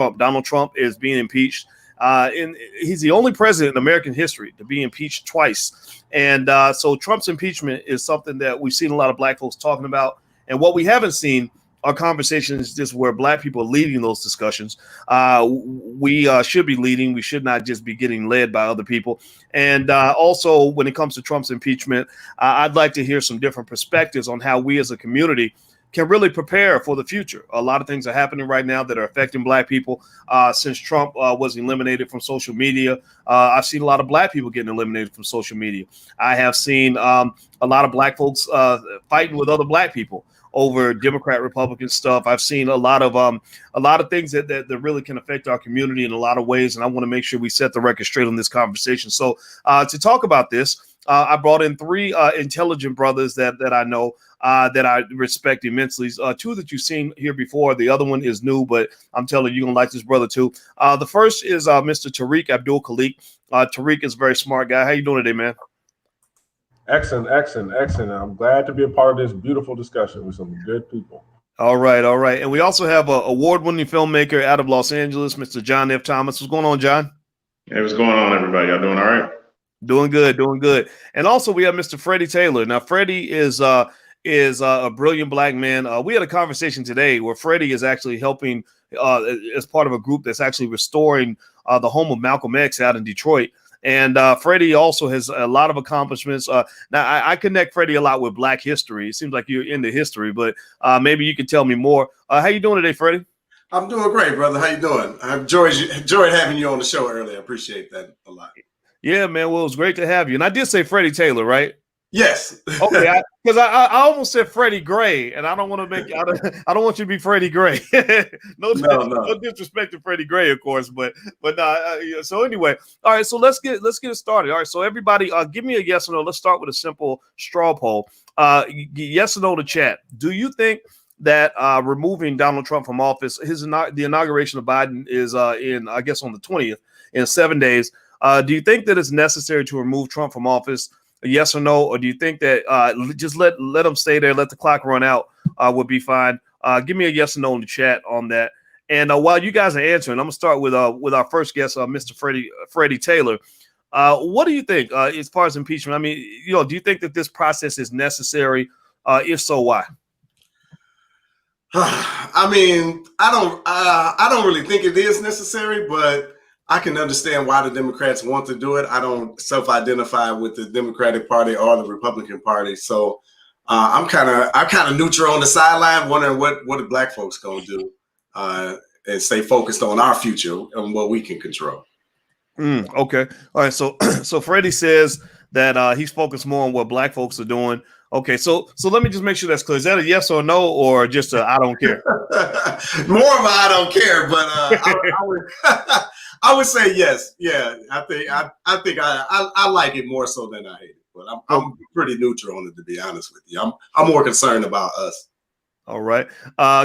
Trump. Donald Trump is being impeached. And he's the only president in American history to be impeached twice. And so Trump's impeachment is something that we've seen a lot of black folks talking about. And what we haven't seen are conversations just where black people are leading those discussions. We should be leading. We should not just be getting led by other people. And also, when it comes to Trump's impeachment, I'd like to hear some different perspectives on how we as a community can really prepare for the future. A lot of things are happening right now that are affecting black people. Since Trump was eliminated from social media, I've seen a lot of black people getting eliminated from social media. I have seen a lot of black folks fighting with other black people over Democrat Republican stuff. I've seen a lot of things that really can affect our community in a lot of ways. And I want to make sure we set the record straight on this conversation. So to talk about this, I brought in three intelligent brothers that I know that I respect immensely. Two that you've seen here before. The other one is new, but I'm telling you, you're going to like this brother too. The first is Mr. Tariq Abdul Khalik. Tariq is a very smart guy. How you doing today, man? Excellent. I'm glad to be a part of this beautiful discussion with some good people. All right. And we also have an award-winning filmmaker out of Los Angeles, Mr. John F. Thomas. What's going on, John? Hey, what's going on, everybody? Y'all doing all right? Doing good. And also we have Mr. Freddie Taylor. Now, Freddie is a brilliant black man. We had a conversation today where Freddie is actually helping as part of a group that's actually restoring the home of Malcolm X out in Detroit. And Freddie also has a lot of accomplishments. Now, I connect Freddie a lot with Black history. It seems like you're into history, but maybe you can tell me more. How you doing today, Freddie? I'm doing great, brother. How you doing? I've enjoyed having you on the show earlier. I appreciate that a lot. Yeah, man. Well, it was great to have you. And I did say Freddie Taylor, right? Yes. Okay, because I almost said Freddie Gray, and I don't want to make I don't want you to be Freddie Gray. No disrespect to Freddie Gray, of course, but so anyway, all right. So let's get it started. All right. So everybody, give me a yes or no. Let's start with a simple straw poll. Yes or no to chat. Do you think that removing Donald Trump from office, the inauguration of Biden is in, I guess, on the 20th, in 7 days? Do you think that it's necessary to remove Trump from office? Yes or no? Or do you think that just let them stay there, let the clock run out would be fine? Give me a yes or no in the chat on that. And while you guys are answering, I'm gonna start with our first guest, Mr. Freddie Taylor. What do you think as far as impeachment? I mean, do you think that this process is necessary? If so, why? I mean, I don't really think it is necessary, but I can understand why the Democrats want to do it. I don't self-identify with the Democratic Party or the Republican Party, so I'm kind of neutral on the sideline, wondering what the black folks gonna do and stay focused on our future and what we can control. Okay, all right. So Freddie says that he's focused more on what black folks are doing. Okay, so let me just make sure that's clear. Is that a yes or no, or just a I don't care? More of a I don't care, but I would say yes. Yeah, I think I like it more so than I hate it, but I'm pretty neutral on it, to be honest with you. I'm more concerned about us. All right.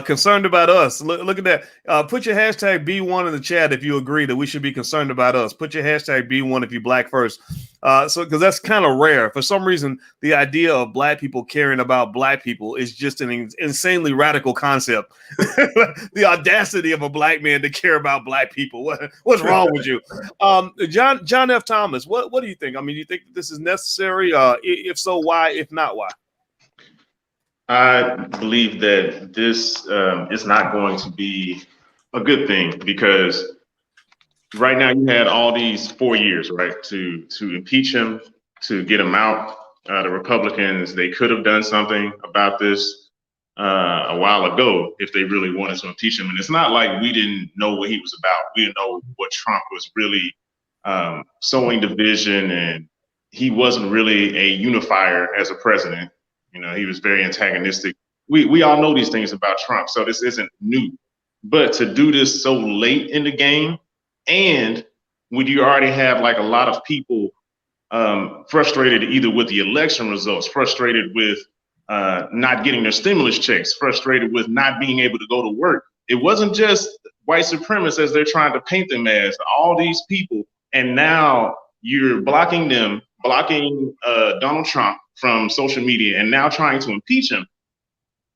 Concerned about us. Look at that. Put your hashtag B1 in the chat if you agree that we should be concerned about us. Put your hashtag B1 if you black first. Because that's kind of rare. For some reason, the idea of black people caring about black people is just an insanely radical concept. The audacity of a black man to care about black people. What's wrong with you? John F. Thomas, what do you think? I mean, do you think that this is necessary? If so, why? If not, why? I believe that this is not going to be a good thing, because right now you had all these 4 years, right, to impeach him, to get him out. The Republicans, they could have done something about this a while ago if they really wanted to impeach him. And it's not like we didn't know what he was about. We didn't know what Trump was really sowing division, and he wasn't really a unifier as a president. He was very antagonistic. We all know these things about Trump, so this isn't new. But to do this so late in the game, and when you already have like a lot of people frustrated either with the election results, frustrated with not getting their stimulus checks, frustrated with not being able to go to work. It wasn't just white supremacists as they're trying to paint them as, all these people. And now you're blocking Donald Trump from social media, and now trying to impeach him.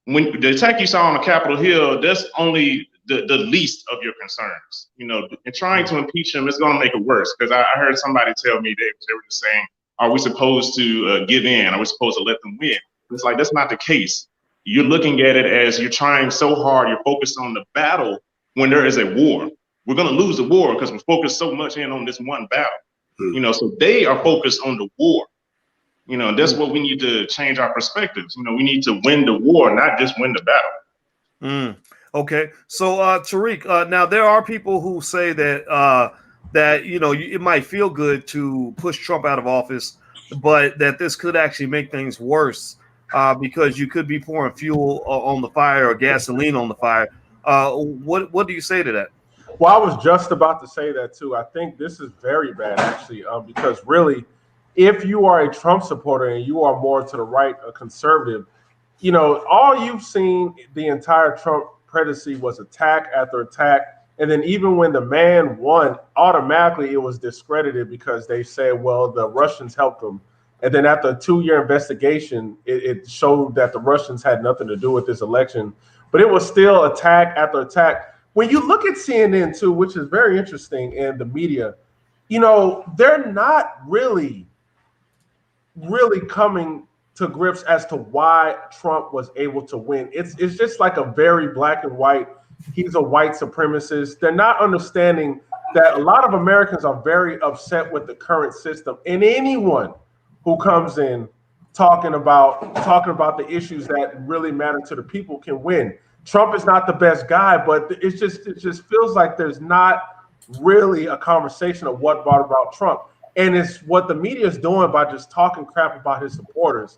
When the attack you saw on the Capitol Hill, that's only the least of your concerns. You know, and trying to impeach him is going to make it worse. Because I heard somebody tell me they were just saying, are we supposed to give in? Are we supposed to let them win? It's like, that's not the case. You're looking at it as you're trying so hard, you're focused on the battle when there is a war. We're going to lose the war because we're focused so much in on this one battle. You know, so they are focused on the war. You know, that's what we need to change our perspectives. You know, we need to win the war, not just win the battle. Okay. So, Tariq, now there are people who say that, that, you know, it might feel good to push Trump out of office, but that this could actually make things worse because you could be pouring fuel on the fire or gasoline on the fire. What do you say to that? Well, I was just about to say that too. I think this is very bad, actually, because really, if you are a Trump supporter and you are more to the right, a conservative, you know, all you've seen the entire Trump presidency was attack after attack. And then even when the man won, automatically it was discredited because they said, well, the Russians helped them. And then after a 2-year investigation, it showed that the Russians had nothing to do with this election. But it was still attack after attack. When you look at CNN too, which is very interesting, and the media, you know, they're not really coming to grips as to why Trump was able to win. It's just like a very black and white. He's a white supremacist. They're not understanding that a lot of Americans are very upset with the current system, and anyone who comes in talking about the issues that really matter to the people can win. Trump is not the best guy, but it just feels like there's not really a conversation of what brought about Trump. And it's what the media is doing by just talking crap about his supporters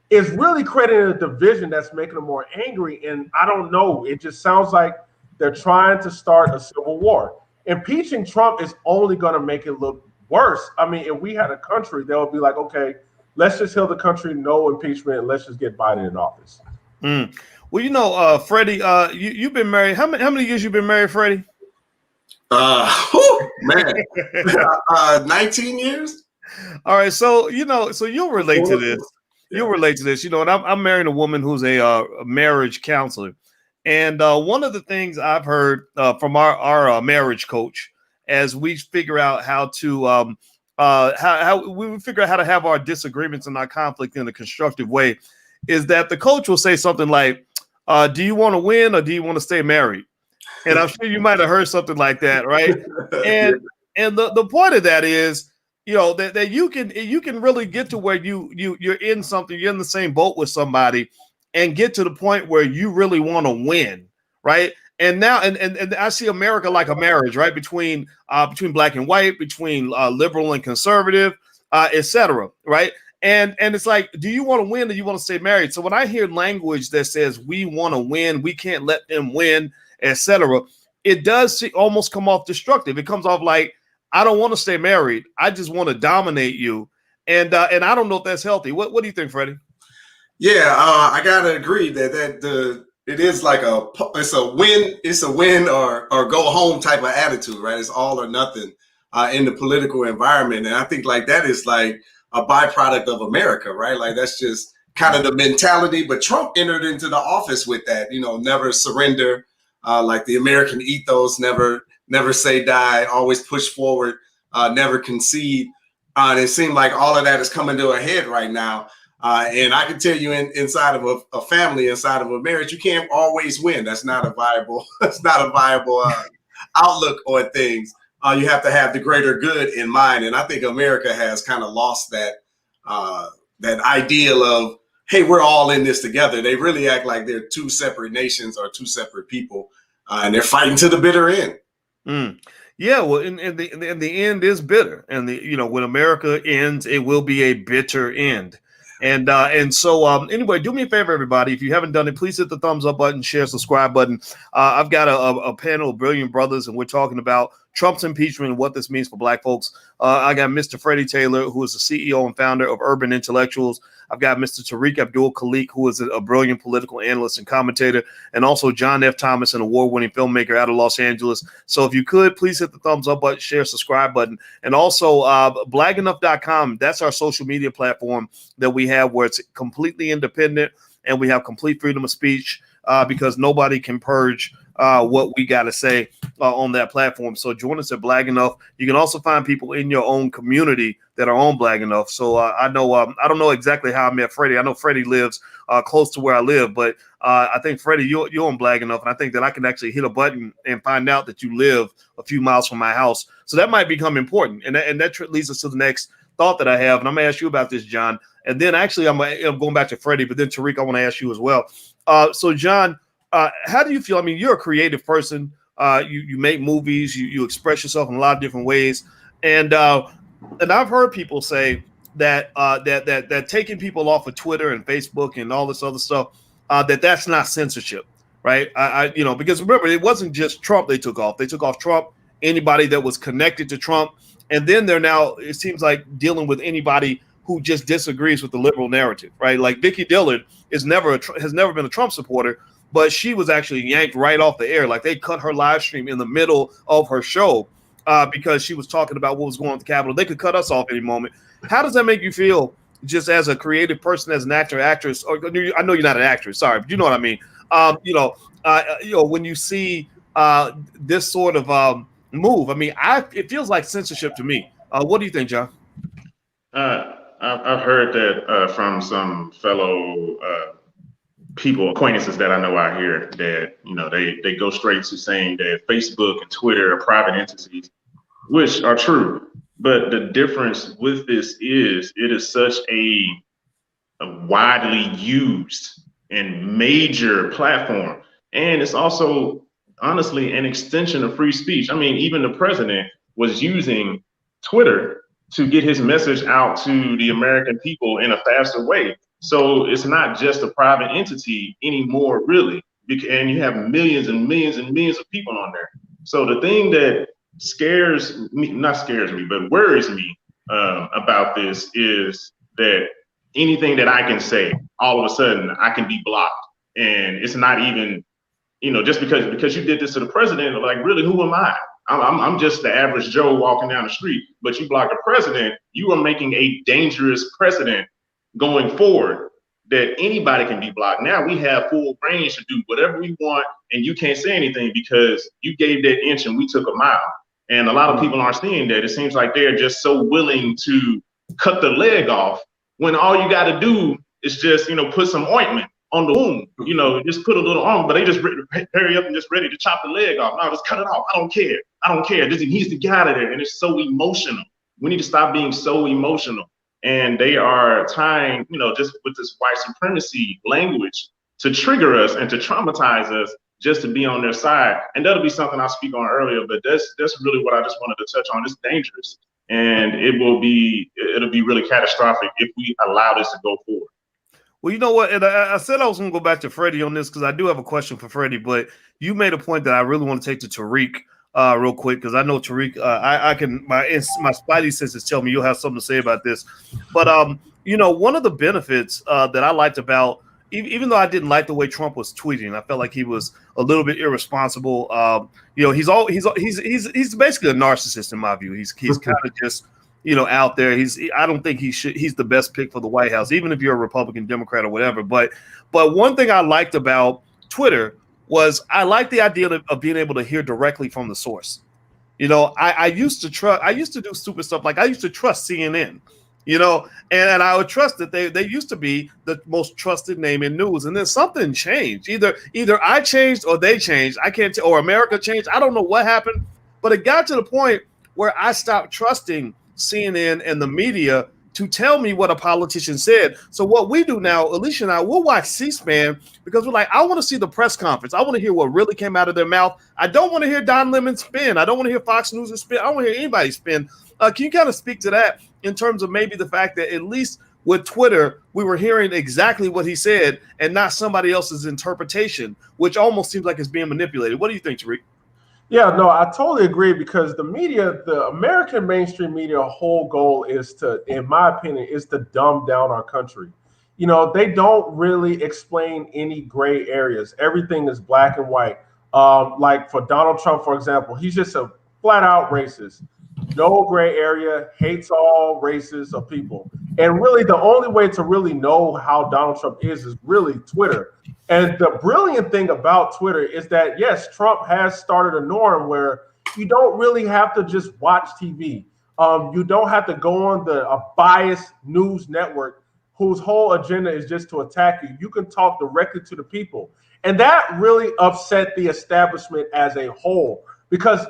is really creating a division that's making them more angry. And I don't know, it just sounds like they're trying to start a civil war. Impeaching Trump is only going to make it look worse. I mean, if we had a country, they would be like, okay, let's just tell the country no impeachment and let's just get Biden in office. Well, you know, Freddie, you've been married. How many years you been married, Freddie? Man, 19 years. All right, so you know, so you'll relate to this. You'll relate to this, you know. And I'm marrying a woman who's a marriage counselor, and one of the things I've heard from our marriage coach as we figure out how to how we figure out how to have our disagreements and our conflict in a constructive way is that the coach will say something like, "Do you want to win or do you want to stay married?" And I'm sure you might have heard something like that, right? And the point of that is, you know, that you can really get to where you're in something, you're in the same boat with somebody, and get to the point where you really want to win, right? And now, and I see America like a marriage, right? Between black and white, between liberal and conservative, etc., right? And it's like, do you want to win or do you want to stay married? So when I hear language that says we want to win, we can't let them win, etc., it does almost come off destructive. It comes off like, I don't want to stay married. I just want to dominate you. And I don't know if that's healthy. What do you think, Freddie? Yeah, I gotta agree that it is like it's a win or go home type of attitude, right? It's all or nothing in the political environment. And I think like that is like a byproduct of America, right? Like that's just kind of the mentality. But Trump entered into the office with that, you know, never surrender. Like the American ethos, never say die, always push forward, never concede. And it seemed like all of that is coming to a head right now. And I can tell you inside of a family, inside of a marriage, you can't always win. That's not a viable outlook on things. You have to have the greater good in mind. And I think America has kind of lost that ideal of, hey, we're all in this together. They really act like they're two separate nations or two separate people, and they're fighting to the bitter end. Yeah, well, and the end is bitter, and when America ends, it will be a bitter end. And so anyway, do me a favor, everybody. If you haven't done it, please hit the thumbs up button, share, subscribe button. I've got a panel of brilliant brothers, and we're talking about Trump's impeachment and what this means for Black folks. I got Mr. Freddie Taylor, who is the CEO and founder of Urban Intellectuals. I've got Mr. Tariq Abdul Khalik, who is a brilliant political analyst and commentator, and also John F. Thomas, an award-winning filmmaker out of Los Angeles. So if you could, please hit the thumbs up button, share, subscribe button. And also blagenough.com, that's our social media platform that we have where it's completely independent. and we have complete freedom of speech because nobody can purge what we got to say on that platform. So join us at Black Enough. You can also find people in your own community that are on Black Enough. So I know I don't know exactly how I met Freddie. I know Freddie lives close to where I live, but I think Freddie, you're on Black Enough, and I think that I can actually hit a button and find out that you live a few miles from my house. So that might become important, and that leads us to the next thought that I have, and I'm gonna ask you about this, John. And then actually I'm going back to Freddie, but then Tariq, I want to ask you as well. So John, how do you feel? I mean, you're a creative person. You make movies. You express yourself in a lot of different ways. And I've heard people say that that taking people off of Twitter and Facebook and all this other stuff, that's not censorship, right? Because remember, it wasn't just Trump they took off. They took off Trump, anybody that was connected to Trump, and then they're now, it seems like, dealing with anybody who just disagrees with the liberal narrative, right? Like Vicky Dillard has never been a Trump supporter, but she was actually yanked right off the air. Like they cut her live stream in the middle of her show because she was talking about what was going on at the Capitol. They could cut us off any moment. How does that make you feel, just as a creative person, as an actor, actress? Or I know you're not an actress, sorry, but you know what I mean. When you see this sort of move, I mean, it feels like censorship to me. What do you think, John? I've heard that from some fellow people, acquaintances that I know out here, that they go straight to saying that Facebook and Twitter are private entities, which are true. But the difference with this is it is such a widely used and major platform. And it's also, honestly, an extension of free speech. I mean, even the president was using Twitter to get his message out to the American people in a faster way. So it's not just a private entity anymore, really. And you have millions and millions and millions of people on there. So the thing that worries me about this is that anything that I can say, all of a sudden I can be blocked. And it's not even, just because you did this to the president, like, really, who am I? I'm just the average Joe walking down the street, but you block the president, you are making a dangerous precedent going forward that anybody can be blocked. Now we have full range to do whatever we want, and you can't say anything because you gave that inch and we took a mile. And a lot of people aren't seeing that. It seems like they're just so willing to cut the leg off when all you got to do is just, put some ointment on the wound, just put a little on, but they just hurry up and just ready to chop the leg off. No, just cut it off. I don't care. He needs to get out of there. And it's so emotional. We need to stop being so emotional. And they are tying, just with this white supremacy language to trigger us and to traumatize us just to be on their side. And that'll be something I'll speak on earlier, but that's really what I just wanted to touch on. It's dangerous. And it'll be really catastrophic if we allow this to go forward. Well, you know what? And I said I was going to go back to Freddie on this because I do have a question for Freddie, but you made a point that I really want to take to Tariq real quick, because I know Tariq, my spidey senses tell me you'll have something to say about this. But, one of the benefits that I liked about, even though I didn't like the way Trump was tweeting, I felt like he was a little bit irresponsible. He's basically a narcissist in my view. He's kind of just, out there. I don't think he's the best pick for the White House, even if you're a Republican, Democrat, or whatever. But one thing I liked about Twitter was I liked the idea of being able to hear directly from the source. I used to do stupid stuff. Like I used to trust CNN, and I would trust that they used to be the most trusted name in news. And then something changed. Either I changed or they changed. I can't tell, or America changed. I don't know what happened, but it got to the point where I stopped trusting CNN and the media to tell me what a politician said. So what we do now, Alicia and I, we'll watch C-SPAN because we're like, I want to see the press conference. I want to hear what really came out of their mouth. I don't want to hear Don Lemon spin. I don't want to hear Fox News spin. I don't want to hear anybody spin. Can you kind of speak to that in terms of maybe the fact that at least with Twitter, we were hearing exactly what he said and not somebody else's interpretation, which almost seems like it's being manipulated. What do you think, Tariq? Yeah, no, I totally agree, because the media, the American mainstream media, whole goal is to, in my opinion, is to dumb down our country. They don't really explain any gray areas. Everything is black and white. Like for Donald Trump, for example, he's just a flat out racist. No gray area, hates all races of people. And really, the only way to really know how Donald Trump is really Twitter. And the brilliant thing about Twitter is that, yes, Trump has started a norm where you don't really have to just watch TV. You don't have to go on a biased news network whose whole agenda is just to attack you. You can talk directly to the people. And that really upset the establishment as a whole, because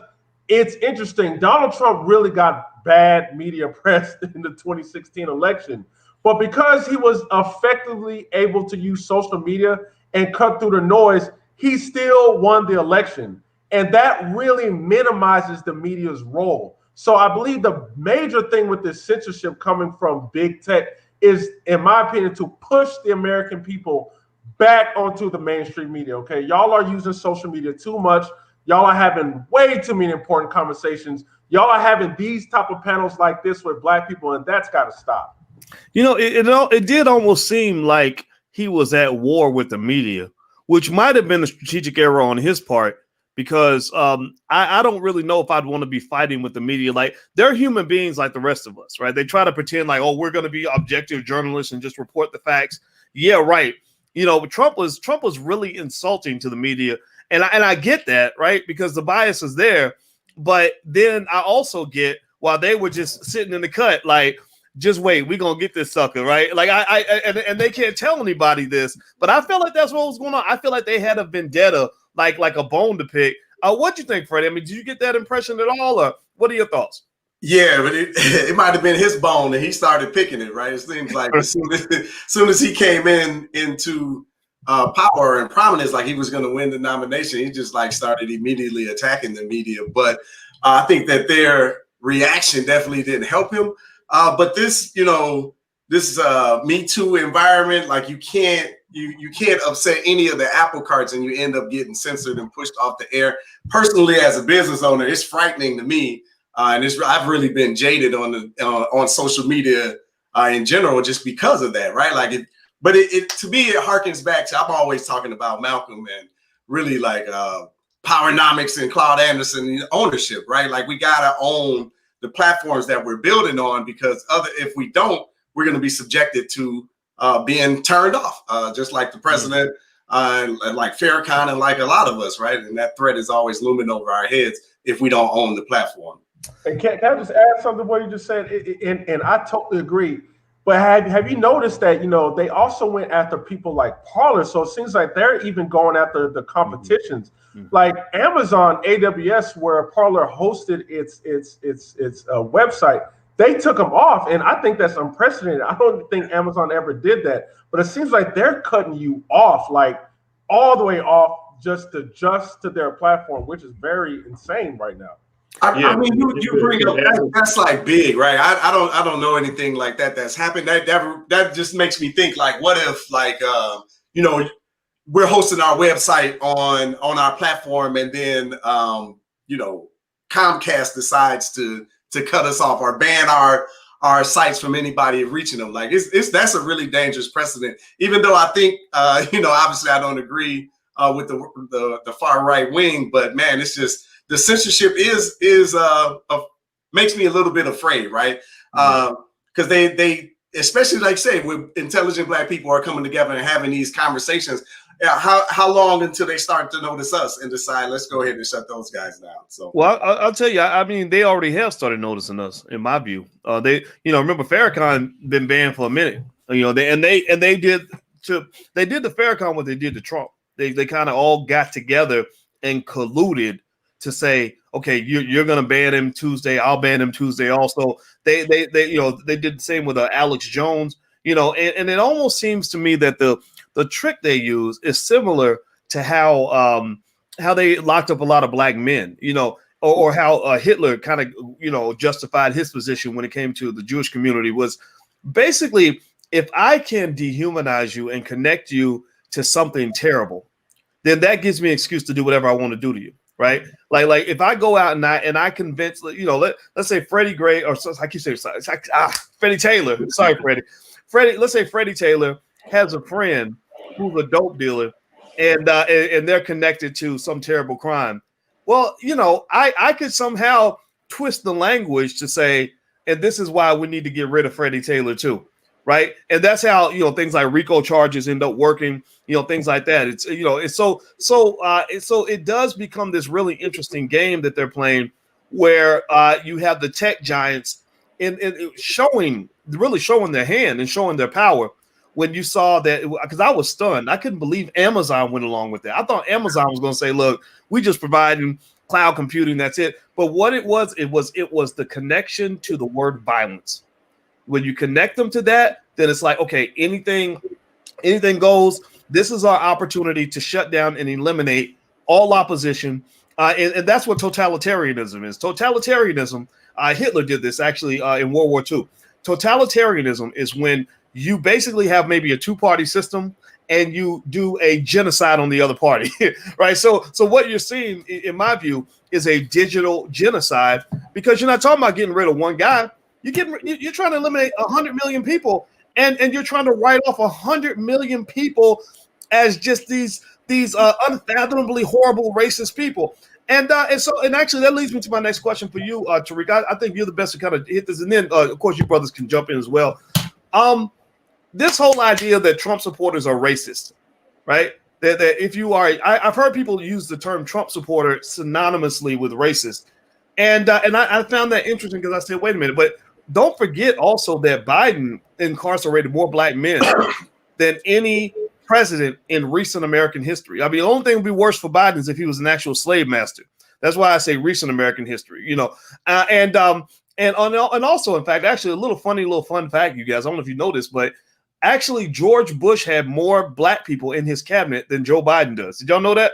it's interesting. Donald Trump really got bad media press in the 2016 election. But because he was effectively able to use social media and cut through the noise, he still won the election. And that really minimizes the media's role. So I believe the major thing with this censorship coming from big tech is, in my opinion, to push the American people back onto the mainstream media. Okay, y'all are using social media too much. Y'all are having way too many important conversations. Y'all are having these type of panels like this with Black people, and that's got to stop. You know, it did almost seem like he was at war with the media, which might have been a strategic error on his part, because I don't really know if I'd want to be fighting with the media. Like, they're human beings like the rest of us, right? They try to pretend like, oh, we're going to be objective journalists and just report the facts. Yeah, right. You know, Trump was really insulting to the media. And I get that, right? Because the bias is there. But then I also get, while they were just sitting in the cut, like, just wait, we're going to get this sucker, right? Like, and they can't tell anybody this. But I feel like that's what was going on. I feel like they had a vendetta, like a bone to pick. What do you think, Freddie? I mean, did you get that impression at all? Or what are your thoughts? Yeah, but it might have been his bone and he started picking it, right? It seems like as soon as he came into power and prominence, like he was going to win the nomination, he just like started immediately attacking the media. But I think that their reaction definitely didn't help him. But this, this Me Too environment, like you can't upset any of the apple carts and you end up getting censored and pushed off the air. Personally, as a business owner, it's frightening to me. And I've really been jaded on social media in general just because of that, right? Like but to me, it harkens back to, I'm always talking about Malcolm and really like Powernomics and Claude Anderson ownership, right? Like we gotta own the platforms that we're building on, because if we don't, we're going to be subjected to being turned off, just like the president, like Farrakhan, and like a lot of us, right? And that threat is always looming over our heads if we don't own the platform. And can I just add something to what you just said? And I totally agree. But have you noticed that, they also went after people like Parler? So it seems like they're even going after the competitions. Mm-hmm. Like Amazon AWS, where Parler hosted its website, they took them off. And I think that's unprecedented. I don't think Amazon ever did that. But it seems like they're cutting you off, like all the way off, just to their platform, which is very insane right now. I mean, you bring up that's like big, right? I don't know anything like that's happened. That just makes me think, like, what if, like, we're hosting our website on our platform, and then Comcast decides to cut us off or ban our sites from anybody reaching them. Like, that's a really dangerous precedent. Even though I think obviously I don't agree with the far right wing, but man, it's just, the censorship is makes me a little bit afraid, right? Because they especially, like say, with intelligent Black people are coming together and having these conversations. How long until they start to notice us and decide, let's go ahead and shut those guys down? So, well, I'll tell you, I mean, they already have started noticing us, in my view. They, remember Farrakhan been banned for a minute. They did to Farrakhan what they did to Trump. They kind of all got together and colluded to say, okay, you're going to ban him Tuesday, I'll ban him Tuesday also. They did the same with Alex Jones, and it almost seems to me that the trick they use is similar to how they locked up a lot of Black men, or how Hitler kind of, justified his position when it came to the Jewish community, was basically, if I can dehumanize you and connect you to something terrible, then that gives me an excuse to do whatever I want to do to you. Right, like if I go out and I convince, let's say Freddie Gray, or I keep saying Freddie Taylor. Sorry, Freddie. Let's say Freddie Taylor has a friend who's a dope dealer, and they're connected to some terrible crime. Well, I could somehow twist the language to say, and this is why we need to get rid of Freddie Taylor too. right? And that's how, you know, things like RICO charges end up working, you know, things like that. It's, you know, it's so it does become this really interesting game that they're playing, where you have the tech giants in really showing their hand and showing their power. When you saw that, because I was stunned, I couldn't believe Amazon went along with that. I thought Amazon was going to say, "Look, we just providing cloud computing, that's it." But what it was the connection to the word violence. When you connect them to that, then it's like, okay, anything goes. This is our opportunity to shut down and eliminate all opposition, and that's what totalitarianism is. Totalitarianism. Hitler did this actually in World War II. Totalitarianism is when you basically have maybe a two-party system and you do a genocide on the other party, right? So what you're seeing, in my view, is a digital genocide, because you're not talking about getting rid of one guy. You're trying to eliminate 100 million people, and you're trying to write off 100 million people as just these unfathomably horrible racist people. And actually that leads me to my next question for you, Tariq. I think you're the best to kind of hit this, and then of course you brothers can jump in as well. This whole idea that Trump supporters are racist, right? That if you are, I've heard people use the term Trump supporter synonymously with racist, and I found that interesting, because I said, wait a minute, but don't forget also that Biden incarcerated more black men than any president in recent American history. I mean, the only thing would be worse for Biden is if he was an actual slave master. That's why I say recent American history, you know. And also, in fact, actually, a little fun fact, you guys. I don't know if you know this, but actually, George Bush had more black people in his cabinet than Joe Biden does. Did y'all know that?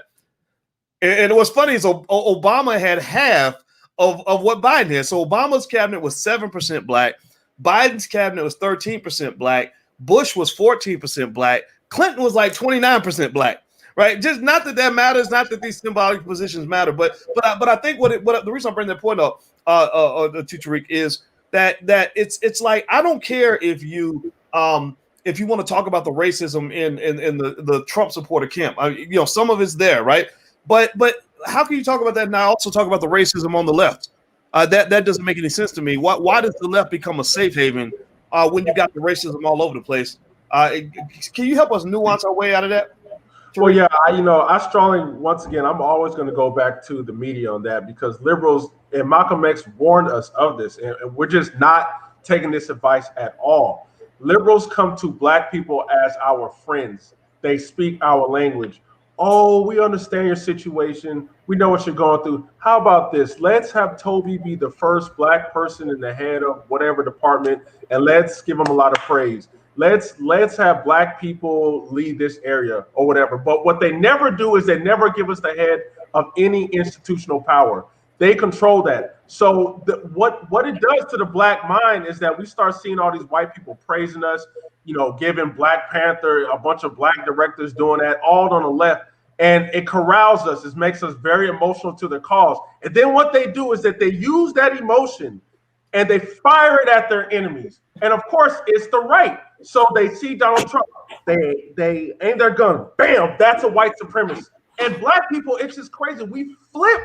And what's funny is Obama had half of what Biden had. So Obama's cabinet was 7% black. Biden's cabinet was 13% black. Bush was 14% black. Clinton was like 29% black. Right? Just not that matters, not that these symbolic positions matter, but I think what the reason I bring that point up, to Tariq, is that it's like, I don't care if you want to talk about the racism in the Trump supporter camp. You know, some of it's there, right? But how can you talk about that and not also talk about the racism on the left? That doesn't make any sense to me. Why does the left become a safe haven when you got the racism all over the place? Can you help us nuance our way out of that? Well, yeah, I strongly, once again, I'm always going to go back to the media on that, because liberals and Malcolm X warned us of this, and we're just not taking this advice at all. Liberals come to black people as our friends. They speak our language. Oh, we understand your situation. We know what you're going through. How about this? Let's have Toby be the first black person in the head of whatever department, and let's give him a lot of praise. Let's have black people lead this area or whatever. But what they never do is they never give us the head of any institutional power. They control that. So what it does to the black mind is that we start seeing all these white people praising us, giving Black Panther, a bunch of black directors doing that, all on the left. And it corrals us. It makes us very emotional to their cause. And then what they do is that they use that emotion and they fire it at their enemies. And of course, it's the right. So they see Donald Trump, they aim their gun, bam, that's a white supremacist. And black people, it's just crazy. We flip.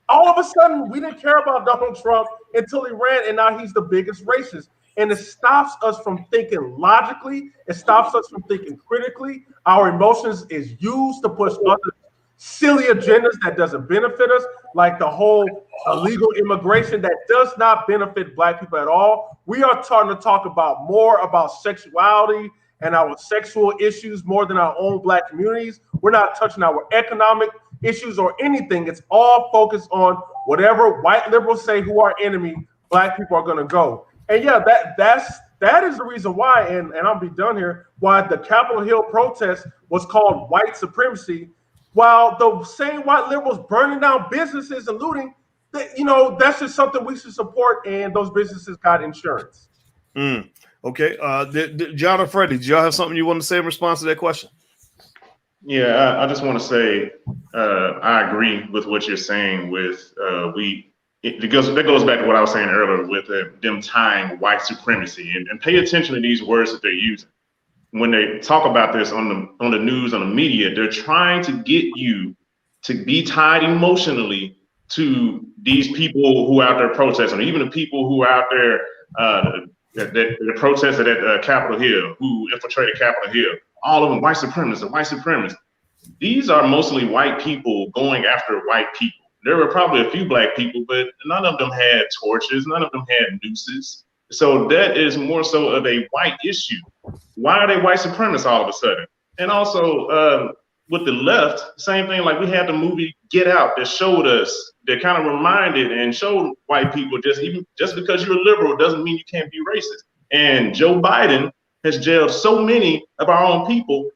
All of a sudden, we didn't care about Donald Trump until he ran, and now he's the biggest racist. And it stops us from thinking logically. It stops us from thinking critically. Our emotions is used to push other silly agendas that doesn't benefit us, like the whole illegal immigration that does not benefit black people at all. We are starting to talk more about sexuality and our sexual issues more than our own black communities. We're not touching our economic issues or anything. It's all focused on whatever white liberals say who our enemy, black people are going to go. And yeah, that is the reason why, and I'll be done here, why the Capitol Hill protest was called white supremacy, while the same white liberals burning down businesses and looting, that's just something we should support, and those businesses got insurance. Okay. John or Freddie, do y'all have something you want to say in response to that question? Yeah, I just want to say I agree with what you're saying with that goes back to what I was saying earlier with them tying white supremacy, and pay attention to these words that they're using. When they talk about this on the news, on the media, they're trying to get you to be tied emotionally to these people who are out there protesting, or even the people who are out there that protested at Capitol Hill, who infiltrated Capitol Hill, all of them white supremacists. These are mostly white people going after white people. There were probably a few black people, but none of them had torches, none of them had nooses. So that is more so of a white issue. Why are they white supremacists all of a sudden? And also with the left, same thing, like we had the movie Get Out that showed us, that kind of reminded and showed white people just because you're a liberal doesn't mean you can't be racist. And Joe Biden has jailed so many of our own people,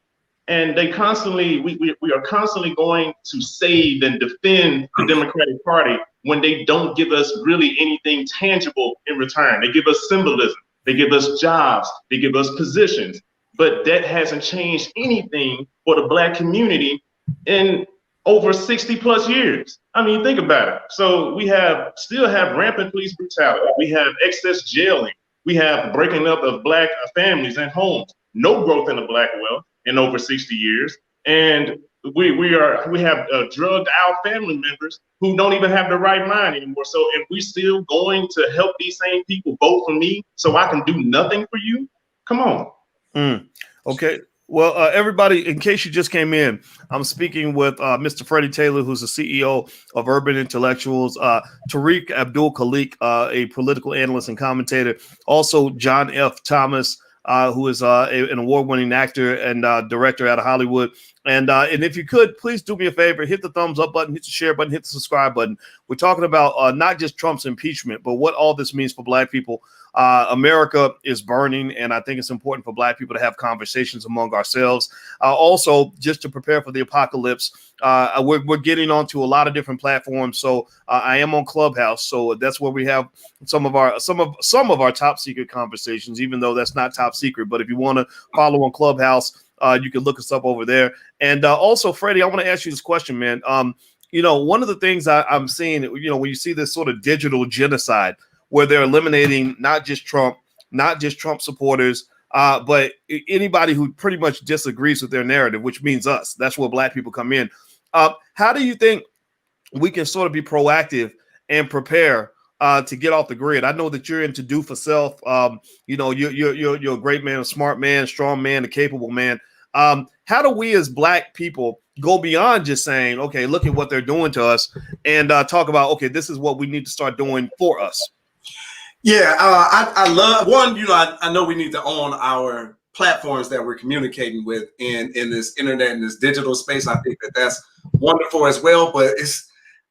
and we are constantly going to save and defend the Democratic Party when they don't give us really anything tangible in return. They give us symbolism, they give us jobs, they give us positions, but that hasn't changed anything for the Black community in over 60 plus years. I mean, think about it. So we still have rampant police brutality. We have excess jailing. We have breaking up of Black families and homes. No growth in the Black wealth in over 60 years. And we have drugged out family members who don't even have the right mind anymore. So if we still going to help these same people vote for me so I can do nothing for you, come on. Okay. Well, everybody, in case you just came in, I'm speaking with Mr. Freddie Taylor, who's the CEO of Urban Intellectuals, Tariq Abdul Khalik, a political analyst and commentator, also John F. Thomas, who is an award-winning actor and director out of Hollywood. And if you could, please do me a favor, hit the thumbs up button, hit the share button, hit the subscribe button. We're talking about not just Trump's impeachment, but what all this means for Black people. America is burning, and I think it's important for Black people to have conversations among ourselves. Also, just to prepare for the apocalypse, we're getting onto a lot of different platforms. So I am on Clubhouse, so that's where we have some of our top secret conversations, even though that's not top secret. But if you want to follow on Clubhouse, you can look us up over there. And also, Freddie, I want to ask you this question, man. One of the things I'm seeing, when you see this sort of digital genocide, where they're eliminating not just Trump supporters, but anybody who pretty much disagrees with their narrative, which means us. That's where Black people come in. How do you think we can sort of be proactive and prepare to get off the grid? I know that you're into do for self. You're a great man, a smart man, strong man, a capable man. How do we as Black people go beyond just saying, okay, look at what they're doing to us, and talk about, okay, this is what we need to start doing for us? Yeah, I love one. I know we need to own our platforms that we're communicating with in this internet and this digital space. I think that's wonderful as well. But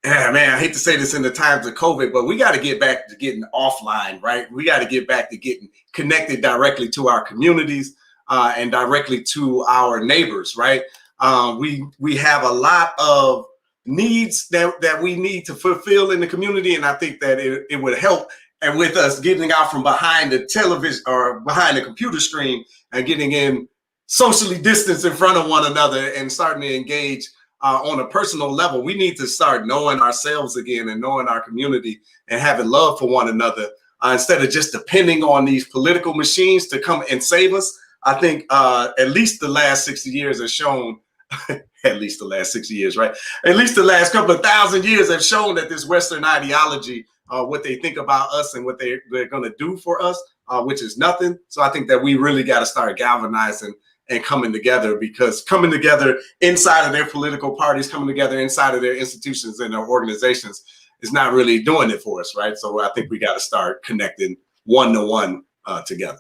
man, I hate to say this in the times of COVID, but we got to get back to getting offline, right? We got to get back to getting connected directly to our communities and directly to our neighbors, right? We have a lot of needs that we need to fulfill in the community, and I think that it would help. And with us getting out from behind the television or behind the computer screen and getting in socially distanced in front of one another and starting to engage on a personal level, we need to start knowing ourselves again and knowing our community and having love for one another instead of just depending on these political machines to come and save us. I think at least the last 60 years have shown, at least the last 60 years, right? At least the last couple of thousand years have shown that this Western ideology, what they think about us and what they're going to do for us, which is nothing. So I think that we really got to start galvanizing and coming together, because coming together inside of their political parties, coming together inside of their institutions and their organizations is not really doing it for us, right? So I think we got to start connecting one-to-one together.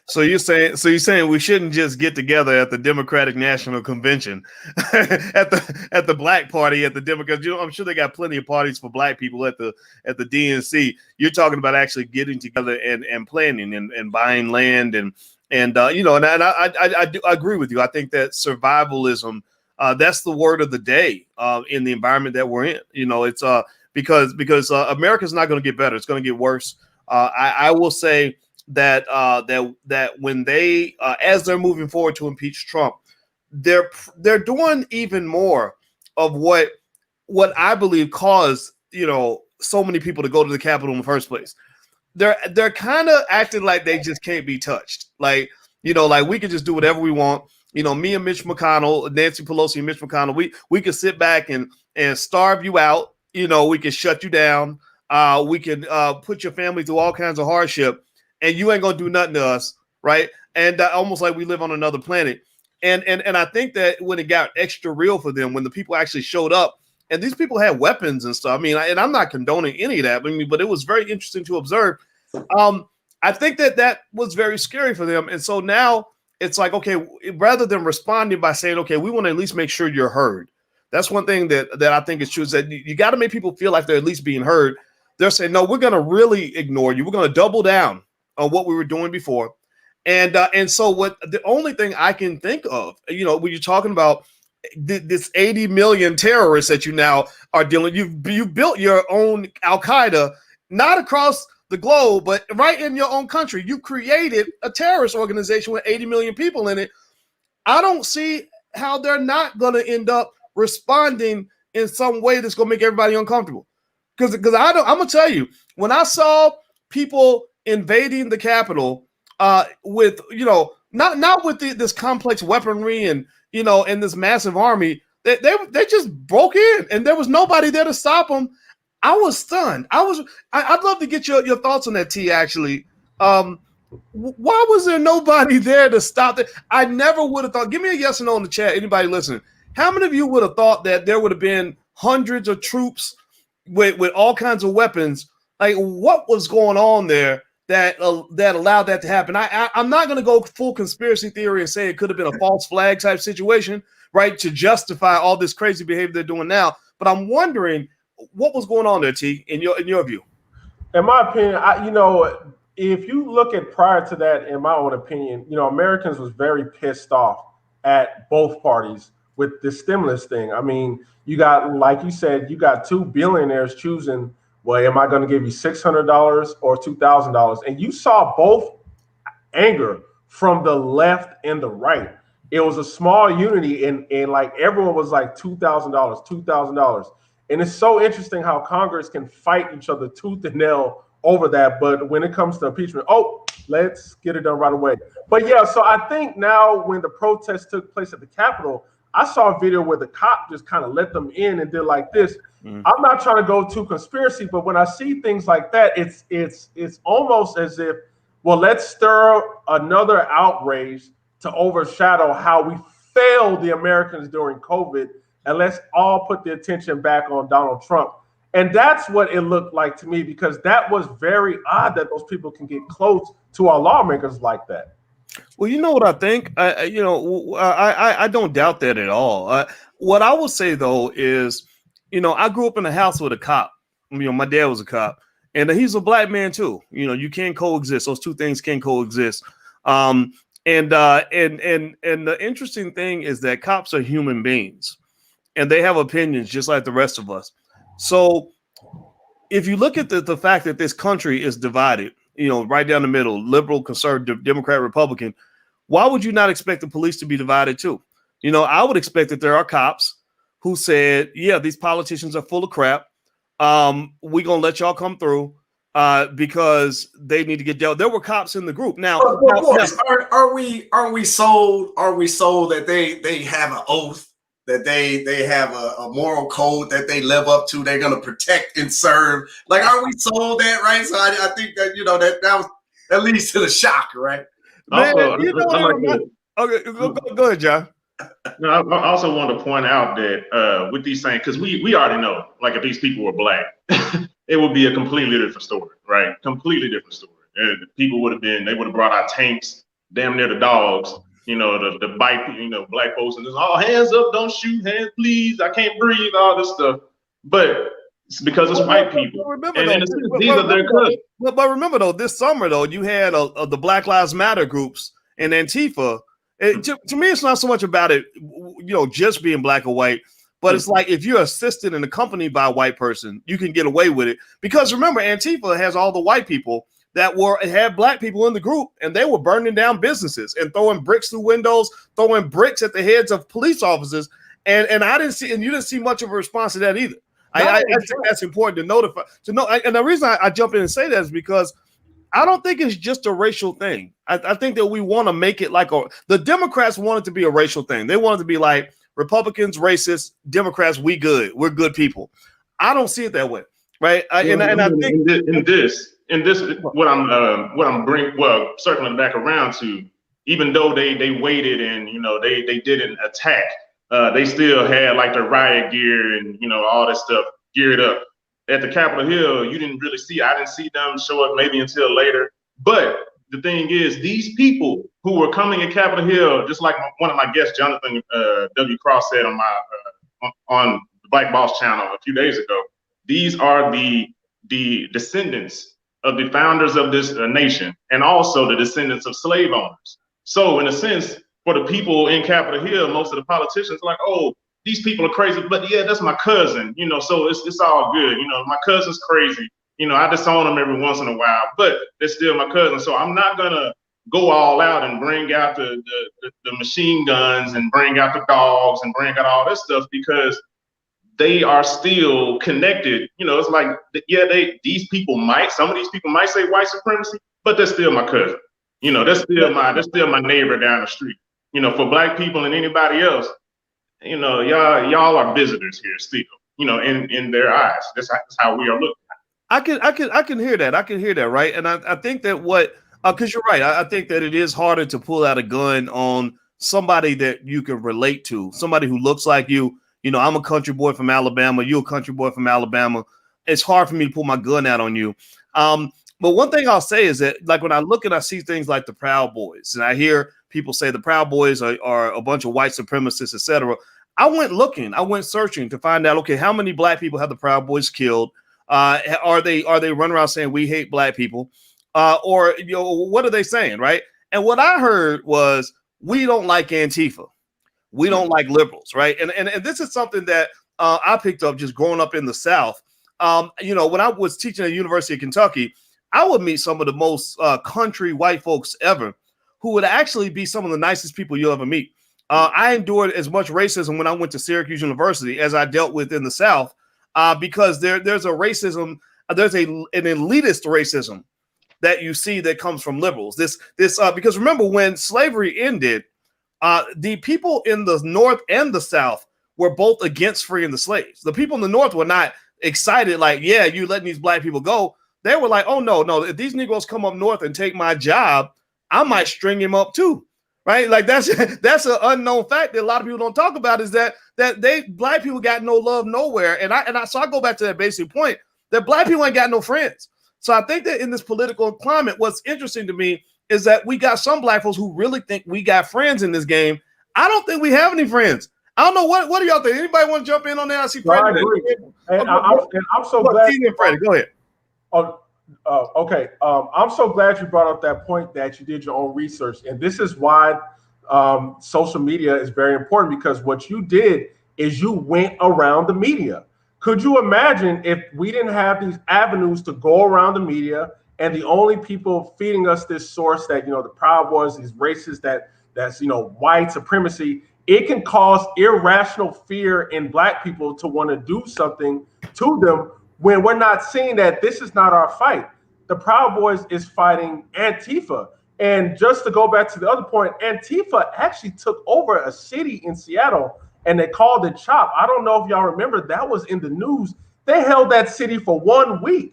So you're saying we shouldn't just get together at the Democratic National Convention, at the Black Party, at the Democrats. I'm sure they got plenty of parties for Black people at the DNC. You're talking about actually getting together and planning and buying land and I agree with you. I think that survivalism, that's the word of the day in the environment that we're in. It's because America's not going to get better; it's going to get worse. I will say that when they as they're moving forward to impeach Trump, they're doing even more of what I believe caused so many people to go to the Capitol in the first place. They're kind of acting like they just can't be touched, like we can just do whatever we want. Me and Mitch McConnell, Nancy Pelosi and Mitch McConnell, we can sit back and starve you out. We can shut you down. We can put your family through all kinds of hardship. and you ain't gonna do nothing to us, right? And almost like we live on another planet. And I think that when it got extra real for them, when the people actually showed up, and these people had weapons and stuff. I mean, and I'm not condoning any of that. I mean, but it was very interesting to observe. I think that was very scary for them. And so now it's like, okay, rather than responding by saying, okay, we want to at least make sure you're heard. That's one thing that I think is true, is that you got to make people feel like they're at least being heard. They're saying, no, we're going to really ignore you. We're going to double down on what we were doing before. And so what the only thing I can think of, when you're talking about this 80 million terrorists that you now are dealing, you've built your own Al-Qaeda, not across the globe, but right in your own country. You created a terrorist organization with 80 million people in it. I don't see how they're not going to end up responding in some way that's going to make everybody uncomfortable. Because I'm going to tell you, when I saw people invading the Capitol with, not with this complex weaponry and this massive army, they just broke in and there was nobody there to stop them. I was stunned. I'd love to get your thoughts on that, T, actually. Why was there nobody there to stop it? I never would have thought. Give me a yes or no in the chat. Anybody listening? How many of you would have thought that there would have been hundreds of troops with all kinds of weapons? Like, what was going on there that allowed that to happen? I'm not going to go full conspiracy theory and say it could have been a false flag type situation, right, to justify all this crazy behavior they're doing now. But I'm wondering what was going on there, T, in your view. In my opinion, if you look at prior to that, in my own opinion, Americans was very pissed off at both parties with the stimulus thing. I mean, you got, like you said, you got two billionaires choosing, well, am I going to give you $600 or $2,000? And you saw both anger from the left and the right. It was a small unity, and like everyone was like $2,000, $2,000. And it's so interesting how Congress can fight each other tooth and nail over that. But when it comes to impeachment, let's get it done right away. But yeah, so I think now when the protest took place at the Capitol, I saw a video where the cop just kind of let them in and did like this. I'm not trying to go too conspiracy, but when I see things like that, it's almost as if, well, let's stir another outrage to overshadow how we failed the Americans during COVID, and let's all put the attention back on Donald Trump. And that's what it looked like to me, because that was very odd that those people can get close to our lawmakers like that. Well, you know what I think? I don't doubt that at all. What I will say, though, is, I grew up in a house with a cop. My dad was a cop, and he's a black man, too. You can coexist. Those two things can coexist. And the interesting thing is that cops are human beings, and they have opinions just like the rest of us. So if you look at the fact that this country is divided, right down the middle, liberal, conservative, Democrat, Republican, why would you not expect the police to be divided too? I would expect that there are cops who said, yeah, these politicians are full of crap. We're going to let y'all come through because they need to get dealt. There were cops in the group. Now, are we sold that they have an oath, that they have a moral code that they live up to, they're going to protect and serve? Like, are we sold that, right? So I think that, that leads to the shock, right? Also, okay, go ahead, John. No, I also want to point out that with these things, because we already know, like, if these people were black, it would be a completely different story, right? Completely different story. People would have brought out tanks, damn near the dogs, the bite, black folks, and just all hands up, don't shoot, hands, please, I can't breathe, all this stuff. But it's because it's white people. These are their cousins. But remember, though, this summer, though, you had the Black Lives Matter groups and Antifa. To me, it's not so much about it, just being black or white, but it's like if you're assisted and accompanied by a white person, you can get away with it. Because remember, Antifa has all the white people that had black people in the group, and they were burning down businesses and throwing bricks through windows, throwing bricks at the heads of police officers. And you didn't see much of a response to that either. I think that's important to know. And the reason I jump in and say that is because I don't think it's just a racial thing. I think that we want to make it like the Democrats want it to be a racial thing. They want it to be like Republicans, racist, Democrats, we're good people. I don't see it that way, right? I think in this, and this is what I'm bringing. Well, circling back around to, even though they waited and they didn't attack, they still had like the riot gear and all that stuff geared up. At the Capitol Hill, you didn't really see. I didn't see them show up maybe until later. But the thing is, these people who were coming at Capitol Hill, just like one of my guests, Jonathan W. Cross, said on my on the Black Boss channel a few days ago, these are the descendants of the founders of this nation, and also the descendants of slave owners. So in a sense, for the people in Capitol Hill, most of the politicians are like, oh, these people are crazy, but yeah, that's my cousin, so it's all good. My cousin's crazy. I disown them every once in a while, but they're still my cousin. So I'm not gonna go all out and bring out the machine guns and bring out the dogs and bring out all this stuff, because they are still connected. It's like, yeah, some of these people might say white supremacy, but they're still my cousin. They're still my neighbor down the street. For Black people and anybody else, y'all are visitors here still, in their eyes. That's how we are looking. I can hear that. I can hear that, right? And I think that because you're right. I think that it is harder to pull out a gun on somebody that you can relate to, somebody who looks like you. I'm a country boy from Alabama. You're a country boy from Alabama. It's hard for me to pull my gun out on you. But one thing I'll say is that, like, when I look and I see things like the Proud Boys, and I hear people say the Proud Boys are a bunch of white supremacists, etc. I went searching to find out, okay, how many Black people have the Proud Boys killed? Are they running around saying we hate Black people? Or what are they saying, right? And what I heard was, we don't like Antifa. We don't like liberals, right? And this is something that I picked up just growing up in the South. When I was teaching at the University of Kentucky, I would meet some of the most country white folks ever, who would actually be some of the nicest people you'll ever meet. I endured as much racism when I went to Syracuse University as I dealt with in the South, because there's a racism, there's an elitist racism that you see that comes from liberals. Because remember, when slavery ended, the people in the North and the South were both against freeing the slaves. The people in the North were not excited, like, yeah, you letting these Black people go. They were like, oh, no, if these Negroes come up north and take my job, I might string him up too, right? Like, that's an unknown fact that a lot of people don't talk about, is that Black people got no love nowhere. So I go back to that basic point, that Black people ain't got no friends. So I think that in this political climate, what's interesting to me is that we got some Black folks who really think we got friends in this game. I don't think we have any friends. I don't know, what do y'all think? Anybody want to jump in on that? I see Freddie. I agree. And I'm so glad. Freddie, go ahead. Okay. I'm so glad you brought up that point, that you did your own research. And this is why social media is very important, because what you did is you went around the media. Could you imagine if we didn't have these avenues to go around the media, and the only people feeding us this source that, the Proud Boys, these racists, that's white supremacy, it can cause irrational fear in Black people to want to do something to them, when we're not seeing that this is not our fight. The Proud Boys is fighting Antifa. And just to go back to the other point, Antifa actually took over a city in Seattle, and they called it CHOP. I don't know if y'all remember, that was in the news. They held that city for 1 week.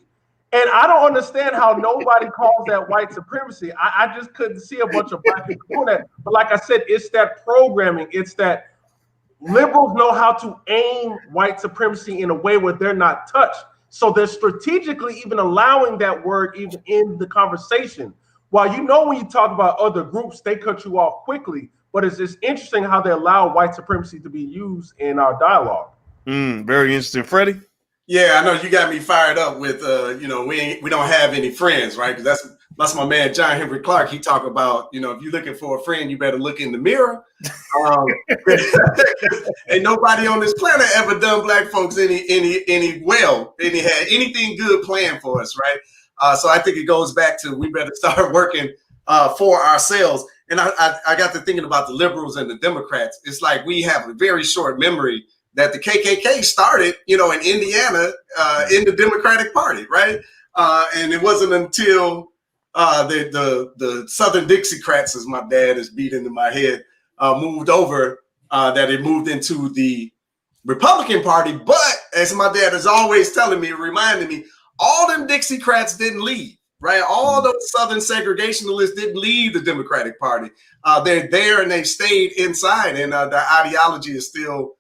And I don't understand how nobody calls that white supremacy. I just couldn't see a bunch of Black people doing that. But like I said, it's that programming. It's that liberals know how to aim white supremacy in a way where they're not touched. So they're strategically even allowing that word even in the conversation. While when you talk about other groups, they cut you off quickly. But it's just interesting how they allow white supremacy to be used in our dialogue. Very interesting. Freddie? Yeah, I know you got me fired up with, we don't have any friends, right? Because that's my man, John Henry Clark. He talk about, if you're looking for a friend, you better look in the mirror. Ain't nobody on this planet ever done Black folks any had anything good planned for us, right? So I think it goes back to, we better start working for ourselves. And I got to thinking about the liberals and the Democrats. It's like we have a very short memory that the KKK started, in Indiana, in the Democratic Party, right? And it wasn't until the Southern Dixiecrats, as my dad is beat into my head, moved over, that it moved into the Republican Party. But as my dad is always telling me, reminding me, all them Dixiecrats didn't leave. right? All those Southern segregationalists didn't leave the Democratic Party. They're there and they stayed inside, and their ideology is still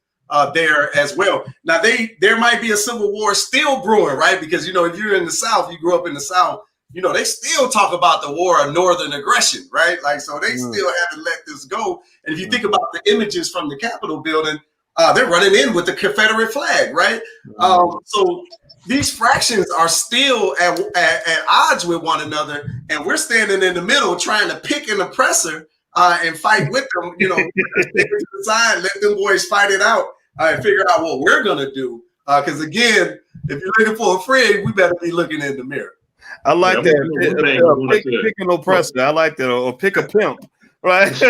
there as well. Now, there might be a civil war still brewing, right? Because, you know, if you're in the South, you grew up in the South, you know, they still talk about the war of Northern aggression, right? Like, so they still haven't let this go. And if you think about the images from the Capitol building, they're running in with the Confederate flag, right? So these fractions are still at odds with one another, and we're standing in the middle trying to pick an oppressor and fight with them, you know, take it to the side, let them boys fight it out and figure out what we're going to do. Because, again, if you're looking for a friend, we better be looking in the mirror. I like that. Pick an oppressor. I like that. Or pick a pimp, right? I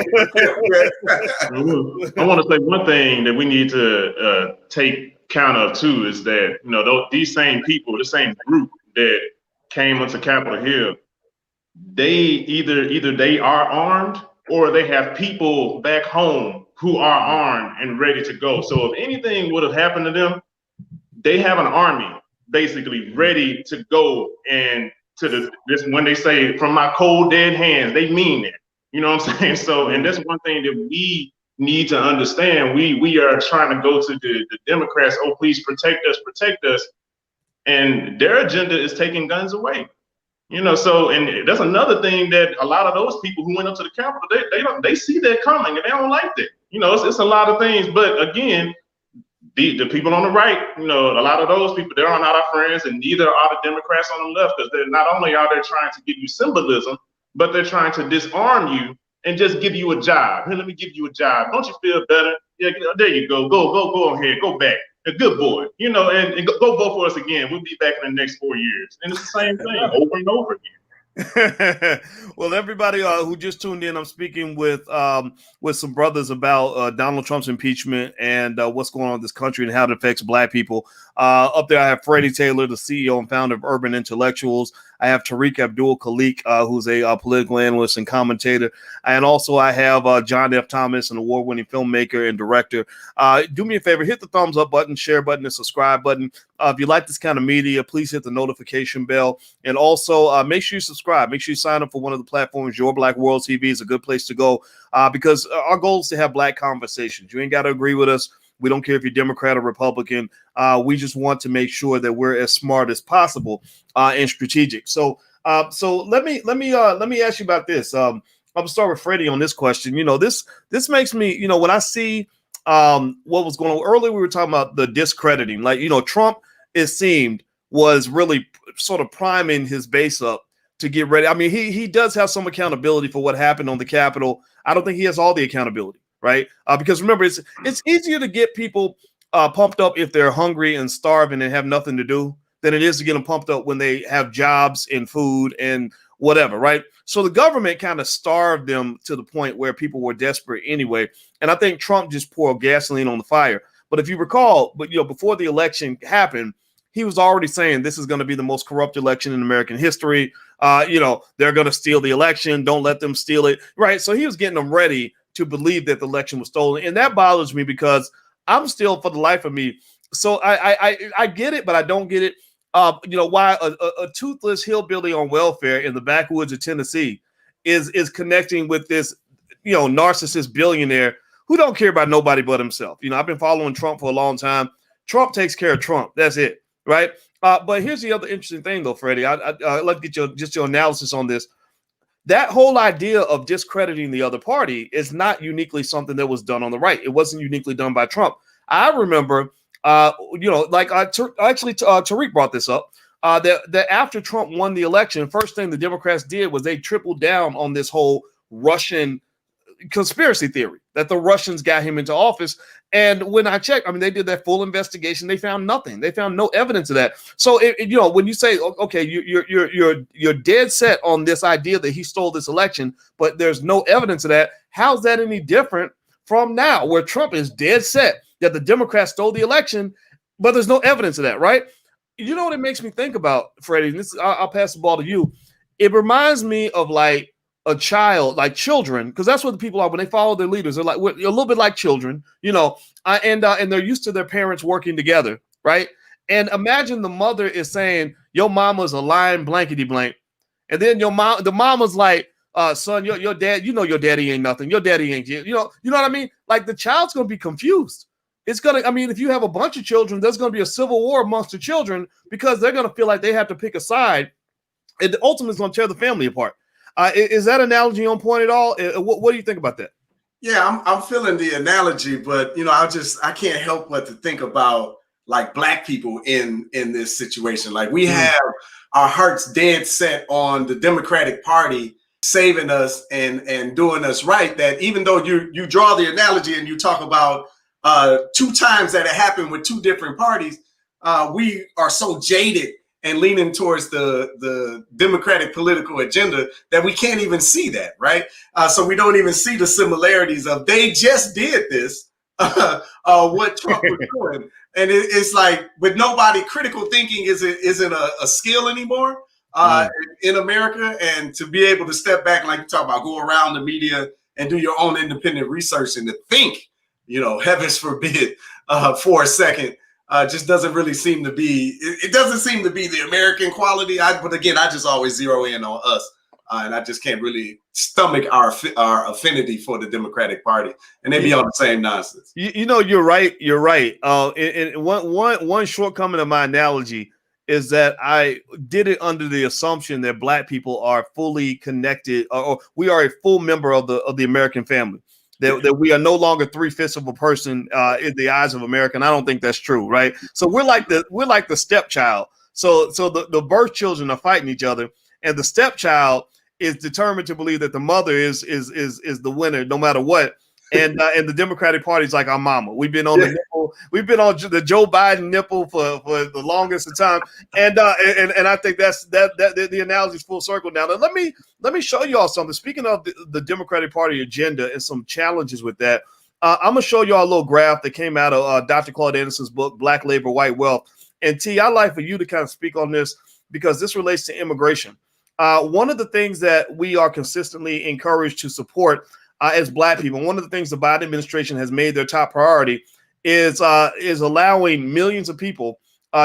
want to say one thing that we need to take count of too is that, you know, these same people, the same group that came onto Capitol Hill, they either they are armed or they have people back home who are armed and ready to go. So if anything would have happened to them, they have an army basically ready to go, and this when they say from my cold dead hands, they mean it. You know what I'm saying? So, and that's one thing that we need to understand. We are trying to go to the Democrats, oh, please protect us, and their agenda is taking guns away. You know, so, and that's another thing that a lot of those people who went up to the Capitol, they see that coming and they don't like that. You know, it's a lot of things, but again, the people on the right, you know, a lot of those people, they're not our friends, and neither are the Democrats on the left, because they're not only are they trying to give you symbolism, but they're trying to disarm you and just give you a job. Hey, let me give you a job. Don't you feel better? Yeah, there you go. Go ahead. Go back. A good boy. You know, and go vote for us again. We'll be back in the next 4 years. And it's the same thing over and over again. Well, everybody who just tuned in, I'm speaking with some brothers about Donald Trump's impeachment and what's going on in this country and how it affects Black people. Up there, I have Freddie Taylor, the CEO and founder of Urban Intellectuals. I have Tariq Abdul Khalik, who's a political analyst and commentator. And also I have John F. Thomas, an award-winning filmmaker and director. Do me a favor, hit the thumbs up button, share button, and subscribe button. If you like this kind of media, please hit the notification bell. And also make sure you subscribe. Make sure you sign up for one of the platforms. Your Black World TV is a good place to go because our goal is to have Black conversations. You ain't got to agree with us. We don't care if you're Democrat or Republican. We just want to make sure that we're as smart as possible and strategic. So let me ask you about this. I'm gonna start with Freddie on this question. You know, this makes me, you know, when I see what was going on earlier, we were talking about the discrediting. Like, you know, Trump, it seemed, was really sort of priming his base up to get ready. I mean, he does have some accountability for what happened on the Capitol. I don't think he has all the accountability. Right. Because remember, it's easier to get people pumped up if they're hungry and starving and have nothing to do than it is to get them pumped up when they have jobs and food and whatever. Right. So the government kind of starved them to the point where people were desperate anyway. And I think Trump just poured gasoline on the fire. But if you recall, before the election happened, he was already saying this is going to be the most corrupt election in American history. They're going to steal the election. Don't let them steal it. Right. So he was getting them ready to believe that the election was stolen. And that bothers me because I'm still, for the life of me. So I get it, but I don't get it. Why a toothless hillbilly on welfare in the backwoods of Tennessee is connecting with this, narcissist billionaire who don't care about nobody but himself. I've been following Trump for a long time. Trump takes care of Trump. That's it. Right. But here's the other interesting thing, though, Freddie. I'd like to get your analysis on this. That whole idea of discrediting the other party is not uniquely something that was done on the right. It wasn't uniquely done by Trump. I remember, Tariq brought this up, that after Trump won the election, first thing the Democrats did was they tripled down on this whole Russian conspiracy theory that the Russians got him into office. And when I checked, they did that full investigation. They found nothing. They found no evidence of that. So, when you say, okay, you're dead set on this idea that he stole this election, but there's no evidence of that. How's that any different from now, where Trump is dead set that the Democrats stole the election, but there's no evidence of that, right? You know what it makes me think about, Freddie? I'll pass the ball to you. It reminds me of like a child, like children, because that's what the people are when they follow their leaders. They're like, we're a little bit like children, and they're used to their parents working together, right? And imagine the mother is saying, your mama's a lying blankety blank, And then the mama's like, son, your dad, your daddy ain't nothing. Your daddy ain't, you know what I mean? Like the child's going to be confused. It's going to, I mean, if you have a bunch of children, there's going to be a civil war amongst the children because they're going to feel like they have to pick a side. And ultimately it's going to tear the family apart. Is that analogy on point at all? What do you think about that? Yeah, I'm feeling the analogy, but I can't help but to think about like Black people in this situation. Like we have our hearts dead set on the Democratic Party saving us and doing us right. That even though you draw the analogy and you talk about 2 times that it happened with 2 different parties, we are so jaded and leaning towards the Democratic political agenda that we can't even see that, right? So we don't even see the similarities of they just did this, what Trump was doing. And it's like with nobody, critical thinking isn't a skill anymore in America. And to be able to step back, like you talk about, go around the media and do your own independent research and to think, heavens forbid, for a second, just doesn't really seem to be, it doesn't seem to be the American quality. But again, I just always zero in on us. And I just can't really stomach our affinity for the Democratic Party, and they be on the same nonsense. You're right. You're right. And one shortcoming of my analogy is that I did it under the assumption that Black people are fully connected, or we are a full member of the American family. That we are no longer 3/5 of a person in the eyes of America. And I don't think that's true, right? So we're like the stepchild. So the birth children are fighting each other, and the stepchild is determined to believe that the mother is the winner no matter what. And the Democratic Party is like our mama. We've been on the nipple. We've been on the Joe Biden nipple for the longest of time. And I think that's the analogy is full circle now. Now let me show you all something. Speaking of the Democratic Party agenda and some challenges with that, I'm gonna show you all a little graph that came out of Dr. Claude Anderson's book, Black Labor, White Wealth. And T, I'd like for you to kind of speak on this because this relates to immigration. One of the things that we are consistently encouraged to support as Black people, one of the things the Biden administration has made their top priority is allowing millions of people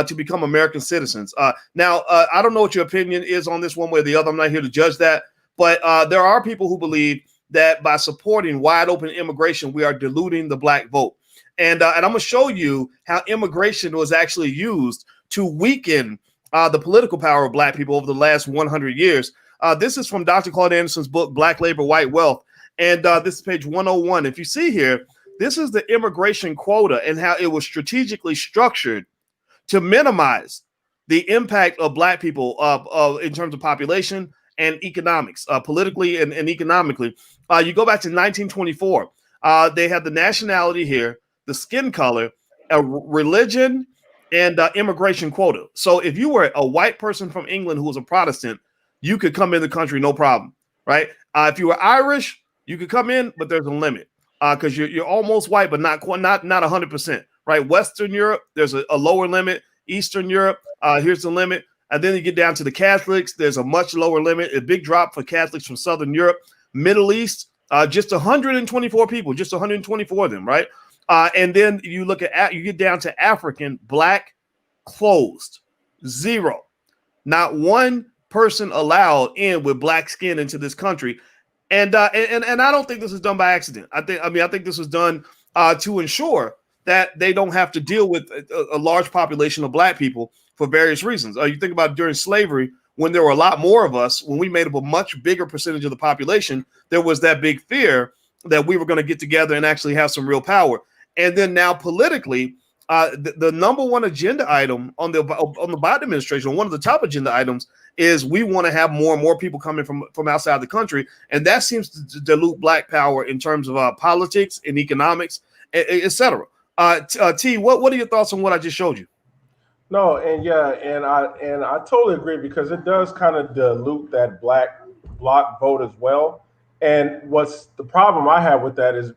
to become American citizens. Now, I don't know what your opinion is on this one way or the other. I'm not here to judge that. But there are people who believe that by supporting wide open immigration, we are diluting the Black vote. And I'm going to show you how immigration was actually used to weaken the political power of Black people over the last 100 years. This is from Dr. Claude Anderson's book, Black Labor, White Wealth. And this is page 101. If you see here, this is the immigration quota and how it was strategically structured to minimize the impact of Black people in terms of population and economics, politically and economically. You go back to 1924. They had the nationality here, the skin color, a religion, and immigration quota. So if you were a white person from England who was a Protestant, you could come in the country, no problem, right? If you were Irish, you could come in, but there's a limit because you're almost white, but not 100%, right? Western Europe, there's a lower limit. Eastern Europe, here's the limit. And then you get down to the Catholics, there's a much lower limit, a big drop for Catholics from Southern Europe. Middle East, just 124 people, just 124 of them, right? And then you look at, you get down to African, Black, closed, 0. Not one person allowed in with Black skin into this country. And I don't think this is done by accident. I think this was done to ensure that they don't have to deal with a large population of Black people for various reasons. You think about during slavery, when there were a lot more of us, when we made up a much bigger percentage of the population, there was that big fear that we were going to get together and actually have some real power. And then now politically, the number one agenda item on the Biden administration, one of the top agenda items, is we want to have more and more people coming from outside the country. And that seems to dilute Black power in terms of politics and economics, et cetera. T, what are your thoughts on what I just showed you? No, and I totally agree because it does kind of dilute that Black bloc vote as well. And what's the problem I have with that is,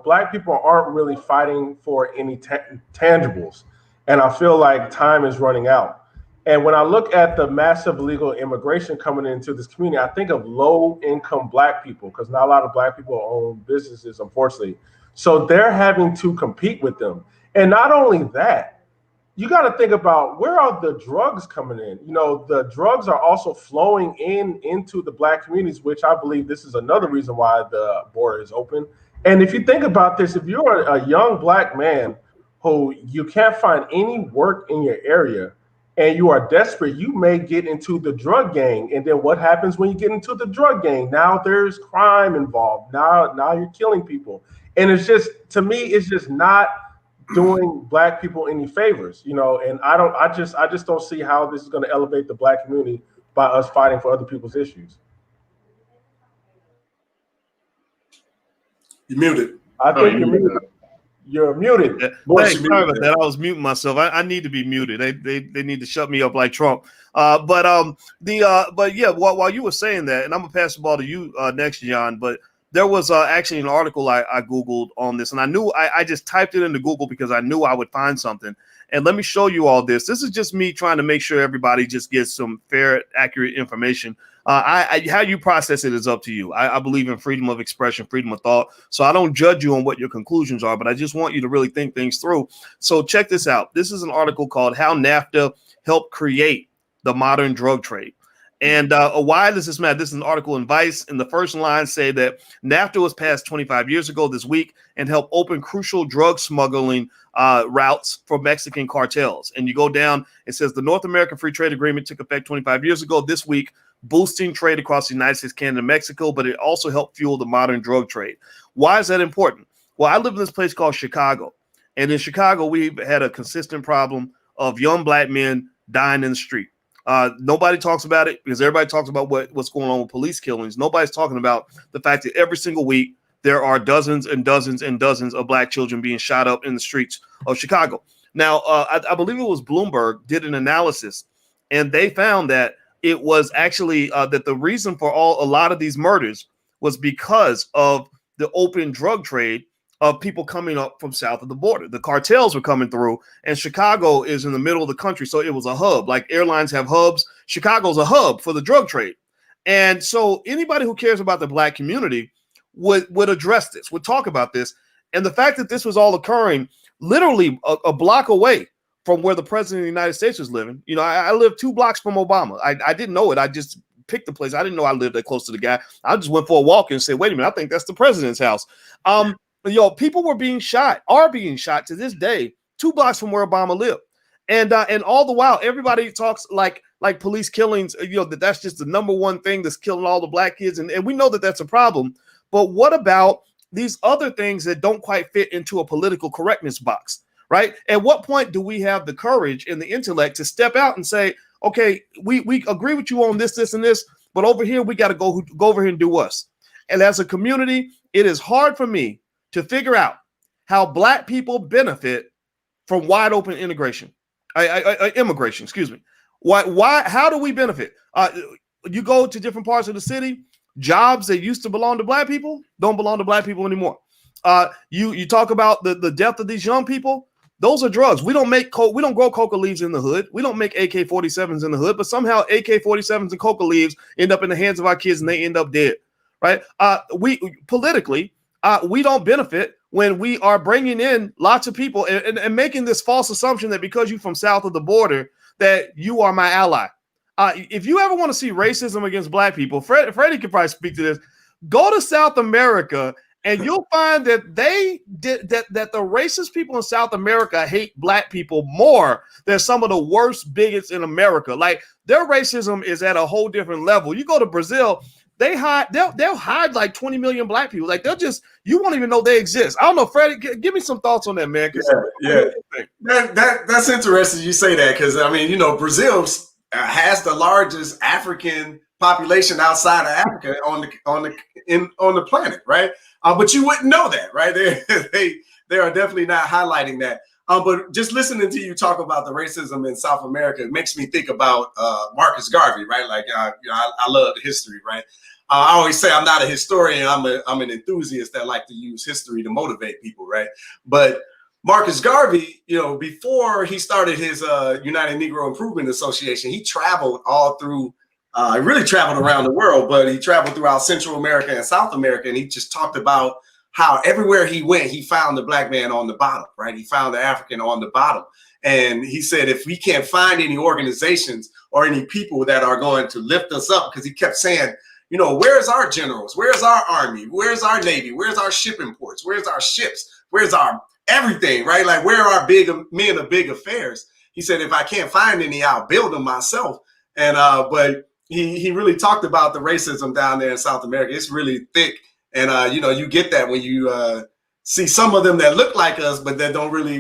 Black people aren't really fighting for any tangibles. And I feel like time is running out. And when I look at the massive illegal immigration coming into this community, I think of low income Black people because not a lot of Black people own businesses, unfortunately. So they're having to compete with them. And not only that, you got to think about where are the drugs coming in. You know, the drugs are also flowing into the black communities, which I believe this is another reason why the border is open. And if you think about this, if you're a young black man who you can't find any work in your area and you are desperate, you may get into the drug gang. And then what happens when you get into the drug gang? Now there's crime involved. Now you're killing people. And it's just, to me, it's just not doing black people any favors, you know. And I just don't see how this is going to elevate the black community by us fighting for other people's issues. You're muted. I think you're muted. You're muted. Hey, sorry about that. I was muting myself. I need to be muted. They need to shut me up like Trump. But yeah, while you were saying that, and I'm gonna pass the ball to you next, John. But there was actually an article I Googled on this, and I knew I just typed it into Google because I knew I would find something. And let me show you all this. This is just me trying to make sure everybody just gets some fair, accurate information. How you process it is up to you. I believe in freedom of expression, freedom of thought. So I don't judge you on what your conclusions are, but I just want you to really think things through. So check this out. This is an article called How NAFTA Helped Create the Modern Drug Trade. And why does this matter? This is an article in Vice. And the first line say that NAFTA was passed 25 years ago this week and helped open crucial drug smuggling routes for Mexican cartels. And you go down, it says the North American Free Trade Agreement took effect 25 years ago this week, boosting trade across the United States, Canada, and Mexico, but it also helped fuel the modern drug trade. Why is that important? Well, I live in this place called Chicago. And in Chicago, we've had a consistent problem of young black men dying in the street. Nobody talks about it because everybody talks about what's going on with police killings. Nobody's talking about the fact that every single week there are dozens and dozens and dozens of black children being shot up in the streets of Chicago. Now, I believe it was Bloomberg did an analysis, and they found that it was actually that the reason for a lot of these murders was because of the open drug trade of people coming up from south of the border. The cartels were coming through, and Chicago is in the middle of the country. So it was a hub, like airlines have hubs. Chicago's a hub for the drug trade. And so anybody who cares about the black community would address this, would talk about this. And the fact that this was all occurring literally a block away from where the president of the United States was living. You know, I live 2 blocks from Obama. I didn't know it. I just picked the place. I didn't know I lived that close to the guy. I just went for a walk and said, wait a minute, I think that's the president's house. People were being shot, are being shot to this day, 2 blocks from where Obama lived. And all the while, everybody talks like police killings, that's just the number one thing that's killing all the black kids. And we know that that's a problem. But what about these other things that don't quite fit into a political correctness box, right? At what point do we have the courage and the intellect to step out and say, okay, we agree with you on this, and this, but over here, we got to go over here and do us. And as a community, it is hard for me to figure out how black people benefit from wide open immigration. Excuse me. Why? How do we benefit? You go to different parts of the city, jobs that used to belong to black people don't belong to black people anymore. You talk about the death of these young people. Those are drugs. We don't grow coca leaves in the hood. We don't make AK-47s in the hood, but somehow AK-47s and coca leaves end up in the hands of our kids and they end up dead, right? We don't benefit when we are bringing in lots of people and making this false assumption that because you're from south of the border that you are my ally. If you ever want to see racism against black people, Freddie could probably speak to this. Go to South America and you'll find that that the racist people in South America hate black people more than some of the worst bigots in America. Like their racism is at a whole different level. You go to Brazil, they'll hide like 20 million black people. Like you won't even know they exist. I don't know, Freddie, give me some thoughts on that, man. Yeah. That's interesting you say that because I mean, Brazil has the largest African population outside of Africa on the planet, right? But you wouldn't know that, right? They are definitely not highlighting that. But just listening to you talk about the racism in South America, it makes me think about Marcus Garvey, right? Like, I love the history, right? I always say I'm not a historian. I'm an enthusiast that like to use history to motivate people, right? But Marcus Garvey, before he started his United Negro Improvement Association, he traveled all through. He really traveled around the world, but he traveled throughout Central America and South America, and he just talked about how everywhere he went, he found the black man on the bottom, right? He found the African on the bottom. And he said, if we can't find any organizations or any people that are going to lift us up, because he kept saying, you know, where's our generals? Where's our army? Where's our navy? Where's our shipping ports? Where's our ships? Where's our everything, right? Like, where are big men of big affairs? He said, if I can't find any, I'll build them myself. And but he really talked about the racism down there in South America. It's really thick. And you know, you get that when you see some of them that look like us, but that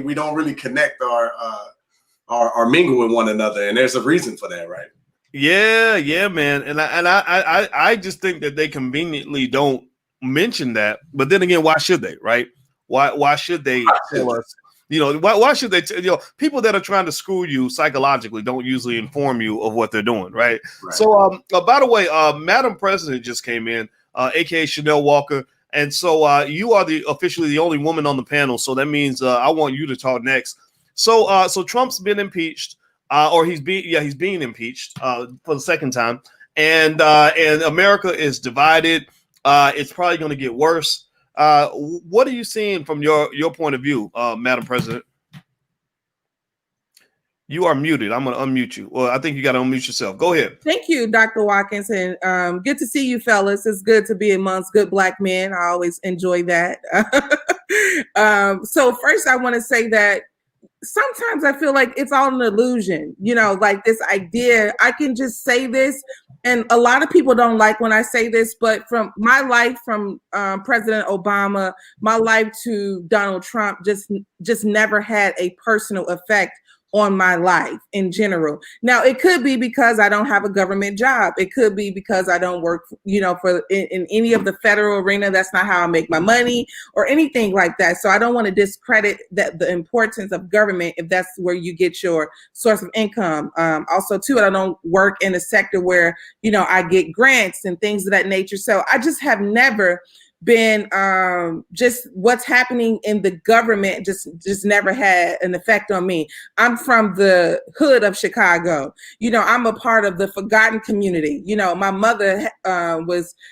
we don't really connect or mingle with one another. And there's a reason for that, right? Yeah, man. And I just think that they conveniently don't mention that. But then again, why should they, right? Why should they tell us? You know, why should they? You know, people that are trying to screw you psychologically don't usually inform you of what they're doing, right? So, by the way, Madam President just came in, aka Chanel Walker, and so you are officially the only woman on the panel. So that means I want you to talk next. So, so Trump's been impeached, or he's being impeached for the second time, and America is divided. It's probably going to get worse. What are you seeing from your point of view, Madam President? You are muted. I'm going to unmute you. Well, I think you got to unmute yourself. Go ahead. Thank you, Dr. Watkins. And good to see you, fellas. It's good to be amongst good Black men. I always enjoy that. So first, I want to say that sometimes I feel like it's all an illusion, you know, like this idea, I can just say this. And a lot of people don't like when I say this, but from my life, from President Obama, my life to Donald Trump just never had a personal effect on my life in general. Now, it could be because I don't have a government job. It could be because I don't work, you know, in any of the federal arena. That's not how I make my money or anything like that. So I don't want to discredit the importance of government if that's where you get your source of income. Also, too, I don't work in a sector where, you know, I get grants and things of that nature. So I just have never been just what's happening in the government just never had an effect on me. I'm from the hood of Chicago. You know, I'm a part of the forgotten community. You know, my mother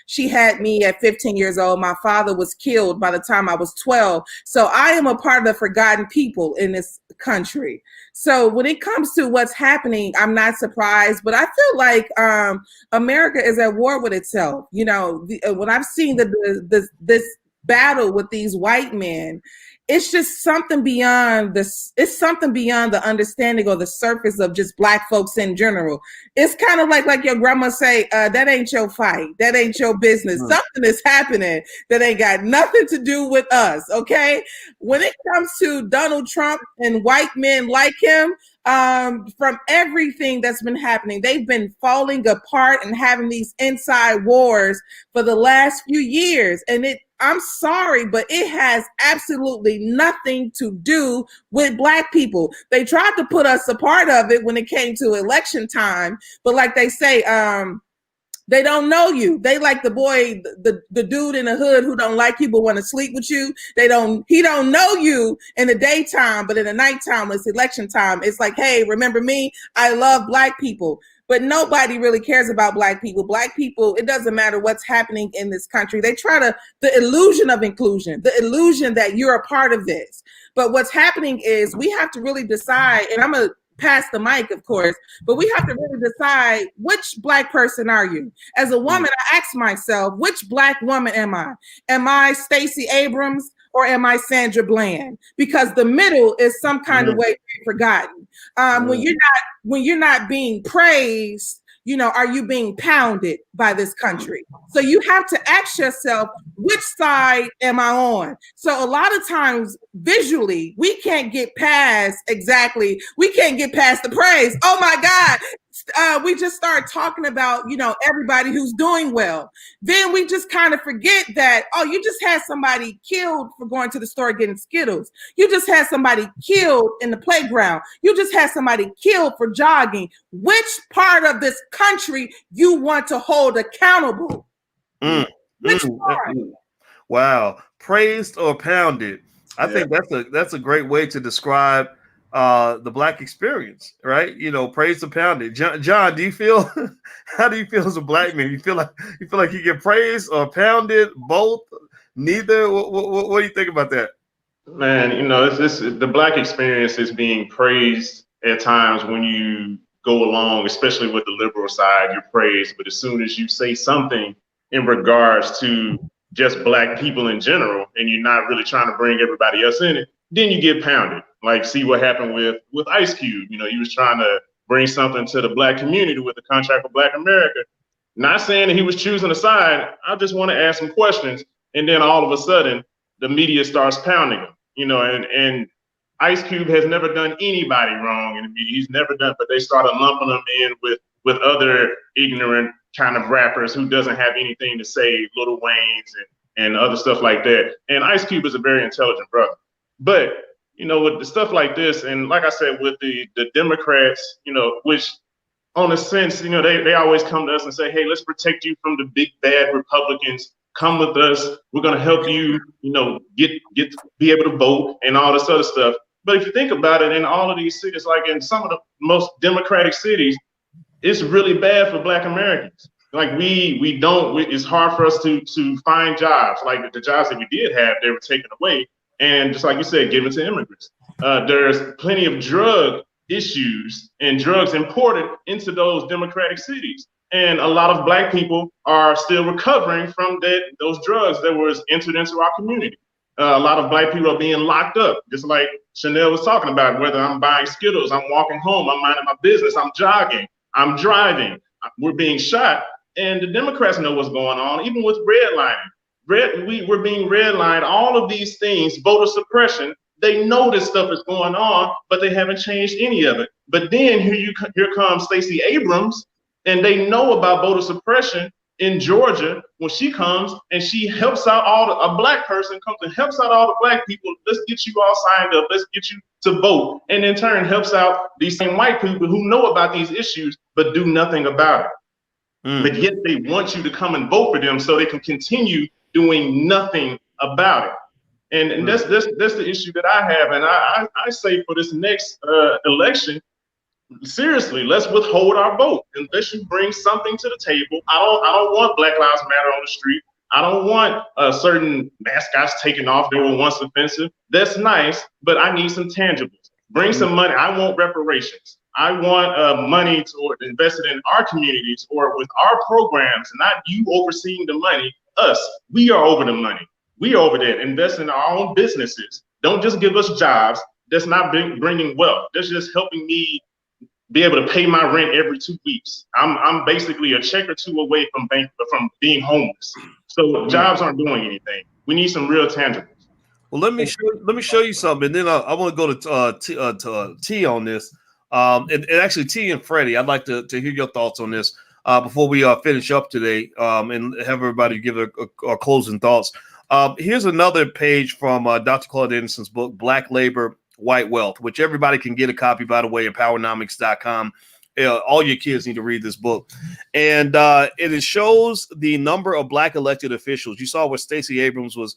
she had me at 15 years old. My father was killed by the time I was 12. So I am a part of the forgotten people in this country. So when it comes to what's happening, I'm not surprised, but I feel like America is at war with itself. You know, when I've seen this battle with these white men, it's just something beyond this. It's something beyond the understanding or the surface of just Black folks in general. It's kind of like your grandma say, that ain't your fight. That ain't your business. Mm. Something is happening that ain't got nothing to do with us. Okay. When it comes to Donald Trump and white men like him, from everything that's been happening, they've been falling apart and having these inside wars for the last few years. And I'm sorry, but it has absolutely nothing to do with Black people. They tried to put us a part of it when it came to election time, but like they say, they don't know you. They like the boy, the dude in the hood who don't like you but want to sleep with you. He don't know you in the daytime, but in the nighttime, when it's election time, it's like, hey, remember me? I love Black people. But nobody really cares about Black people. Black people, it doesn't matter what's happening in this country. They try the illusion of inclusion, the illusion that you're a part of this. But what's happening is we have to really decide, and I'm going to pass the mic, of course, but we have to really decide, which Black person are you? As a woman, I ask myself, which Black woman am I? Am I Stacey Abrams or am I Sandra Bland? Because the middle is some kind of way forgotten. When you're not being praised, you know, are you being pounded by this country? So you have to ask yourself, which side am I on? So a lot of times visually, we can't get past the praise. Oh my God. We just start talking about, you know, everybody who's doing well. Then we just kind of forget that, oh, you just had somebody killed for going to the store getting Skittles. You just had somebody killed in the playground. You just had somebody killed for jogging. Which part of this country you want to hold accountable? Which part? Wow. Praised or pounded. I think that's a great way to describe the Black experience, right? You know, praised or pounded. John, do you feel how do you feel as a Black man? You feel like you get praised or pounded, both, neither? What do you think about that? Man, the black experience is being praised at times when you go along, especially with the liberal side, you're praised. But as soon as you say something in regards to just black people in general, and you're not really trying to bring everybody else in it, then you get pounded. Like, see what happened with Ice Cube. He was trying to bring something to the black community with the contract with Black America. Not saying that he was choosing a side. I just want to ask some questions, and then all of a sudden, the media starts pounding him. And Ice Cube has never done anybody wrong in the media. He's never done, but they started lumping him in with other ignorant kind of rappers who doesn't have anything to say, Lil Wayne's and other stuff like that. And Ice Cube is a very intelligent brother. But, with the stuff like this, and like I said, with the Democrats, which on a sense, they always come to us and say, hey, let's protect you from the big bad Republicans. Come with us. We're going to help you, be able to vote and all this other stuff. But if you think about it, in all of these cities, like in some of the most democratic cities, it's really bad for Black Americans. Like it's hard for us to find jobs. Like the jobs that we did have, they were taken away. And just like you said, given to immigrants. There's plenty of drug issues and drugs imported into those democratic cities. And a lot of Black people are still recovering from those drugs that was entered into our community. A lot of Black people are being locked up, just like Chanel was talking about, whether I'm buying Skittles, I'm walking home, I'm minding my business, I'm jogging, I'm driving, we're being shot. And the Democrats know what's going on, even with redlining. We're being redlined, all of these things, voter suppression. They know this stuff is going on, but they haven't changed any of it. But then here comes Stacey Abrams, and they know about voter suppression in Georgia when she comes and she helps out a Black person comes and helps out all the Black people. Let's get you all signed up. Let's get you to vote. And in turn helps out these same white people who know about these issues, but do nothing about it. But yet they want you to come and vote for them so they can continue doing nothing about it. And that's the issue that I have. And I say for this next election, seriously, let's withhold our vote unless you bring something to the table. I don't want Black Lives Matter on the street. I don't want certain mascots taken off that were once offensive. That's nice, but I need some tangibles. Bring some money. I want reparations. I want money invested in our communities or with our programs, not you overseeing the money. Us, we are over the money. We are over there. Invest in our own businesses. Don't just give us jobs. That's not bringing wealth. That's just helping me be able to pay my rent every 2 weeks. I'm basically a check or two away from being homeless. So jobs aren't doing anything. We need some real tangibles. Well, let me show you something, and then I want to go to T on this. And actually, T and Freddie, I'd like to hear your thoughts on this before we finish up today, and have everybody give a closing thoughts. Here's another page from Dr. Claude Anderson's book, Black Labor, White Wealth, which everybody can get a copy, by the way, at powernomics.com. All your kids need to read this book. And it shows the number of Black elected officials. You saw where Stacey Abrams was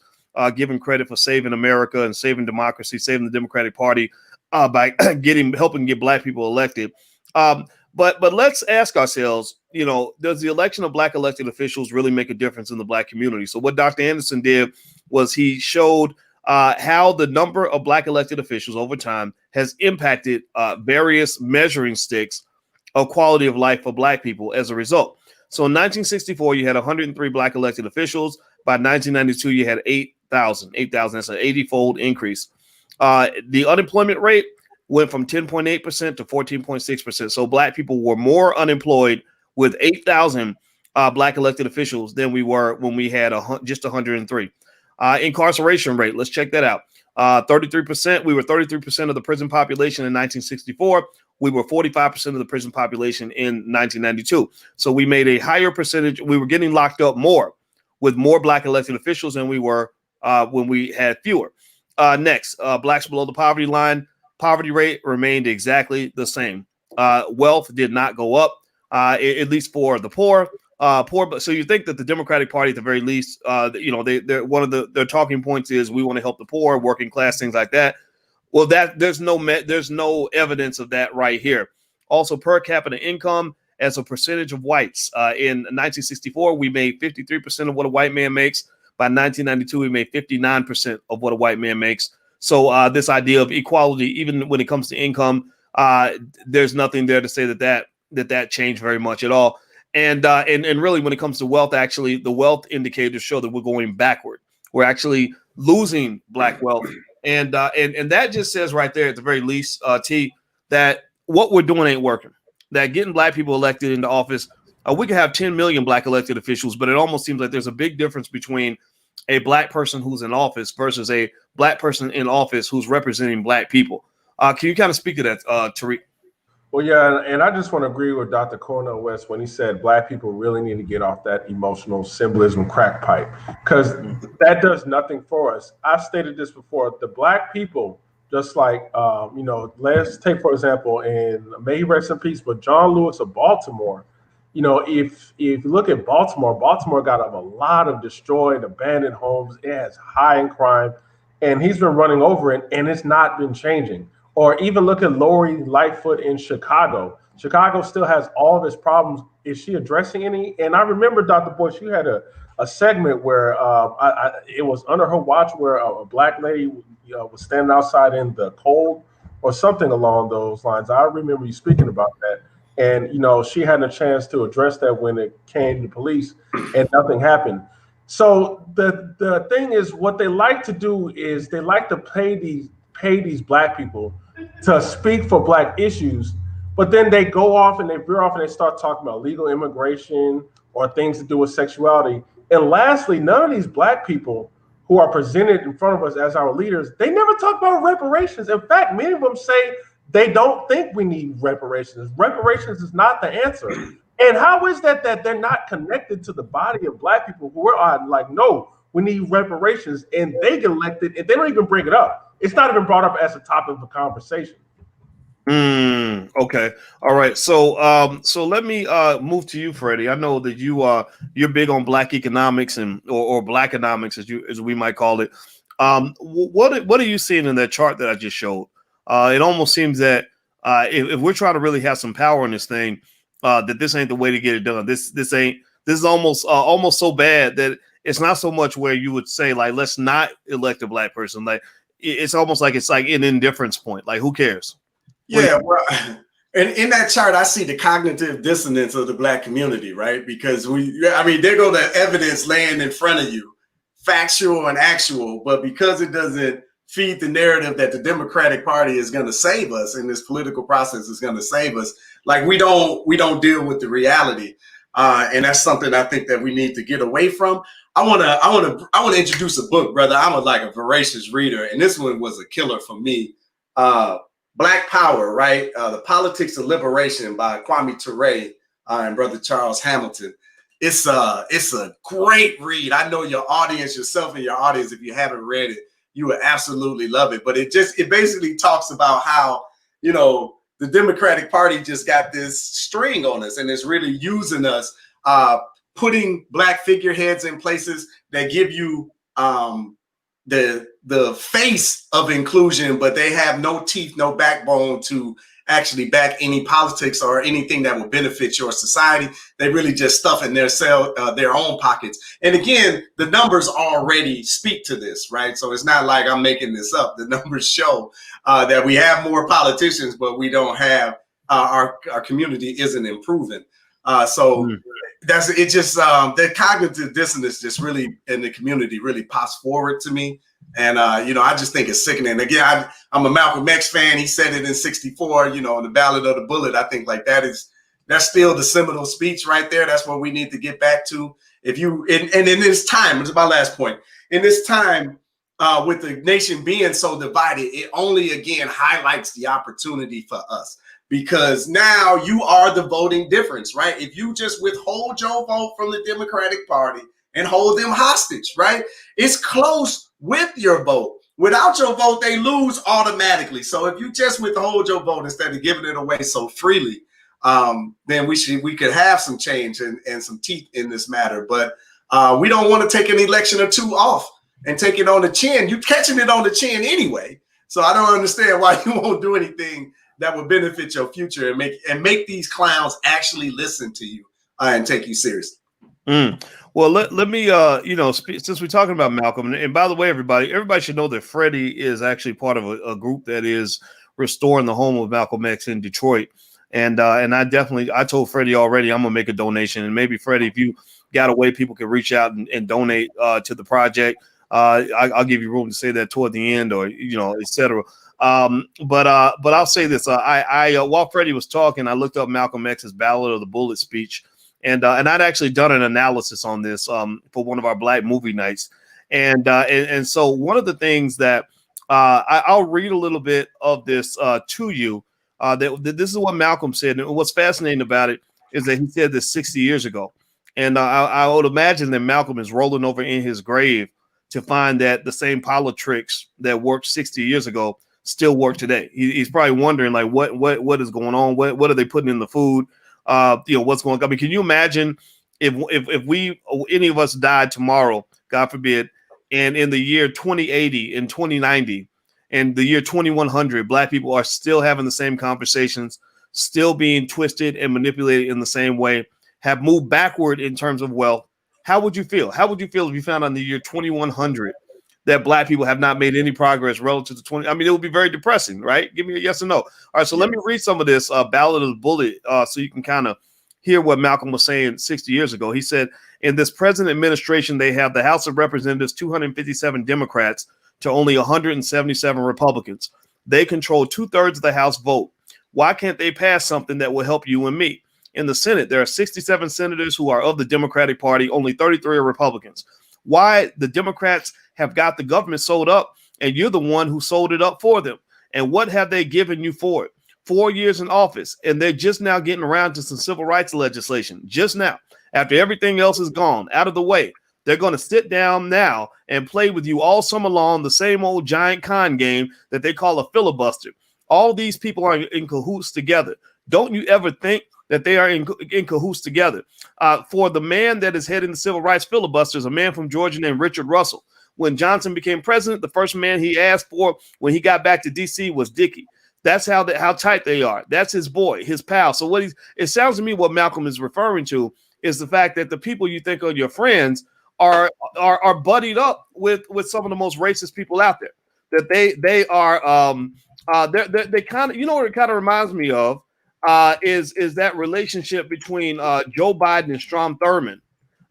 given credit for saving America and saving democracy, saving the Democratic Party by helping get Black people elected. But let's ask ourselves, does the election of Black elected officials really make a difference in the Black community? So what Dr. Anderson did was he showed how the number of Black elected officials over time has impacted various measuring sticks of quality of life for Black people as a result. So in 1964, you had 103 Black elected officials. By 1992, you had 8,000. That's an 80-fold increase. The unemployment rate went from 10.8% to 14.6%. So Black people were more unemployed with 8,000 Black elected officials than we were when we had just 103. Incarceration rate, let's check that out. 33%. We were 33% of the prison population in 1964. We were 45% of the prison population in 1992. So we made a higher percentage. We were getting locked up more with more Black elected officials than we were when we had fewer. Next, Blacks below the poverty line. Poverty rate remained exactly the same. Wealth did not go up, at least for the poor. But so you think that the Democratic Party, at the very least, they're one of their talking points is we want to help the poor, working class, things like that. Well, there's no evidence of that right here. Also, per capita income as a percentage of whites. In 1964, we made 53% of what a white man makes. By 1992, we made 59% of what a white man makes. So this idea of equality, even when it comes to income, there's nothing there to say that changed very much at all. And really, when it comes to wealth, actually, the wealth indicators show that we're going backward. We're actually losing black wealth, and that just says right there, at the very least, T, that what we're doing ain't working. That getting black people elected into office, we could have 10 million black elected officials, but it almost seems like there's a big difference between a black person who's in office versus a black person in office who's representing black people. Can you kind of speak to that, Tariq? Well, yeah, and I just want to agree with Dr. Cornel West when he said black people really need to get off that emotional symbolism crack pipe, because that does nothing for us. I've stated this before. The black people, just like, let's take, for example, and may he rest in peace, but John Lewis of Baltimore, if you look at Baltimore got a lot of destroyed, abandoned homes. It has high in crime, and he's been running over it, and it's not been changing. Or even look at Lori Lightfoot in Chicago. Chicago still has all of its problems. Is she addressing any? And I remember, Dr. Bush, you had a segment where it was under her watch where a black lady was standing outside in the cold or something along those lines. I remember you speaking about that. And, she had a chance to address that when it came to police, and nothing happened. So the thing is, what they like to do is they like to pay these black people to speak for black issues, but then they go off and they veer off and they start talking about legal immigration or things to do with sexuality. And lastly, none of these black people who are presented in front of us as our leaders, they never talk about reparations. In fact, many of them say they don't think we need reparations. Reparations is not the answer. And how is that they're not connected to the body of black people who are like, no, we need reparations, and they get elected and they don't even bring it up. It's not even brought up as a topic of conversation. Okay. All right. So let me move to you, Freddie. I know that you're big on black economics or black economics, as we might call it. What are you seeing in that chart that I just showed? It almost seems that if we're trying to really have some power in this thing, that this ain't the way to get it done. This is almost so bad that it's not so much where you would say, like, let's not elect a black person. Like, it's almost like it's like an indifference point. Like, who cares? Yeah, well, and in that chart, I see the cognitive dissonance of the black community, right? Because there go the evidence laying in front of you, factual and actual, but because it doesn't feed the narrative that the Democratic Party is going to save us and this political process is going to save us, like we don't deal with the reality, and that's something I think that we need to get away from. I want to introduce a book, brother. I'm a voracious reader, and this one was a killer for me. Black Power, right? The Politics of Liberation by Kwame Ture and Brother Charles Hamilton. It's a great read. I know your audience, yourself and your audience, if you haven't read it, you would absolutely love it. But it basically talks about how, the Democratic Party just got this string on us and it's really using us, putting black figureheads in places that give you the face of inclusion, but they have no teeth, no backbone to actually back any politics or anything that will benefit your society. They really just stuff in their own pockets. And again, the numbers already speak to this, right? So it's not like I'm making this up. The numbers show that we have more politicians, but we don't have our community isn't improving. That's it. Just the cognitive dissonance just really in the community really pops forward to me. And, I just think it's sickening. Again, I'm a Malcolm X fan. He said it in 1964, in the Ballad of the Bullet. I think that's still the seminal speech right there. That's what we need to get back to. And in this time, it's my last point, in this time with the nation being so divided, it only again highlights the opportunity for us. Because now you are the voting difference, right? If you just withhold your vote from the Democratic Party and hold them hostage, right? It's close with your vote. Without your vote, they lose automatically. So if you just withhold your vote instead of giving it away so freely, then we could have some change and some teeth in this matter. But we don't want to take an election or two off and take it on the chin. You're catching it on the chin anyway. So I don't understand why you won't do anything that would benefit your future and make these clowns actually listen to you and take you seriously. Well, let me, since we're talking about Malcolm, and by the way, everybody should know that Freddie is actually part of a group that is restoring the home of Malcolm X in Detroit. And I told Freddie already, I'm gonna make a donation, and maybe Freddie, if you got a way people can reach out and donate to the project, I'll give you room to say that toward the end, or et cetera. But I'll say this: while Freddie was talking, I looked up Malcolm X's Ballad of the Bullet speech. And I'd actually done an analysis on this for one of our Black movie nights, and so one of the things that I'll read a little bit of this to you. That this is what Malcolm said, and what's fascinating about it is that he said this 60 years ago, and I would imagine that Malcolm is rolling over in his grave to find that the same politics that worked 60 years ago still work today. He's probably wondering like what is going on, what are they putting in the food. What's going on? I mean, can you imagine if any of us died tomorrow, God forbid, and in the year 2080 and 2090 and the year 2100, Black people are still having the same conversations, still being twisted and manipulated in the same way, have moved backward in terms of wealth. How would you feel? How would you feel if you found out in the year 2100 that Black people have not made any progress relative to 20? I mean, it would be very depressing, right? Give me a yes or no. All right, so let me read some of this Ballad of the Bullet so you can kind of hear what Malcolm was saying 60 years ago. He said, in this present administration, they have the House of Representatives, 257 Democrats to only 177 Republicans. They control 2/3 of the House vote. Why can't they pass something that will help you and me? In the Senate, there are 67 senators who are of the Democratic Party, only 33 are Republicans. Why the Democrats have got the government sold up, and you're the one who sold it up for them. And what have they given you for it? 4 years in office, and they're just now getting around to some civil rights legislation. Just now, after everything else is gone, out of the way, they're going to sit down now and play with you all summer long, the same old giant con game that they call a filibuster. All these people are in cahoots together. Don't you ever think that they are in cahoots together? For the man that is heading the civil rights filibusters, a man from Georgia named Richard Russell. When Johnson became president, the first man he asked for when he got back to D.C. was Dickie. That's how tight they are. That's his boy, his pal. So it sounds to me what Malcolm is referring to is the fact that the people you think are your friends are buddied up with some of the most racist people out there. That they are they kind of, what it kind of reminds me of is that relationship between Joe Biden and Strom Thurmond.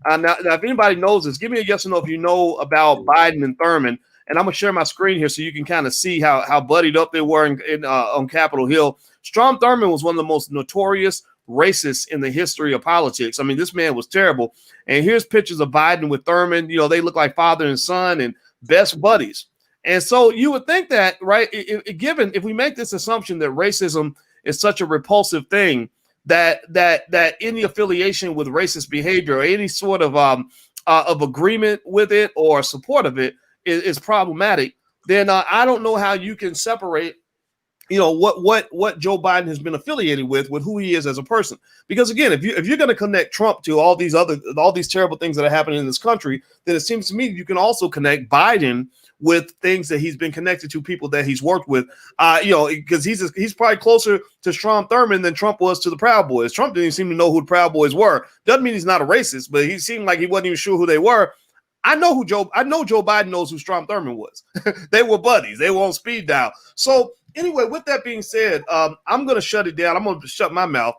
Now, if anybody knows this, give me a yes or no if you know about Biden and Thurmond. And I'm going to share my screen here so you can kind of see how buddied up they were on Capitol Hill. Strom Thurmond was one of the most notorious racists in the history of politics. I mean, this man was terrible. And here's pictures of Biden with Thurmond. They look like father and son and best buddies. And so you would think that, right, if we make this assumption that racism is such a repulsive thing, that any affiliation with racist behavior or any sort of agreement with it or support of it is problematic, then I don't know how you can separate, what Joe Biden has been affiliated with who he is as a person. Because again, if you're going to connect Trump to all these terrible things that are happening in this country, then it seems to me you can also connect Biden with things that he's been connected to, people that he's worked with, because he's probably closer to Strom Thurmond than Trump was to the Proud Boys. Trump didn't even seem to know who the Proud Boys were. Doesn't mean he's not a racist, but he seemed like he wasn't even sure who they were. I know Joe Biden knows who Strom Thurmond was. They were buddies. They were on speed dial. So anyway, with that being said, I'm going to shut it down. I'm going to shut my mouth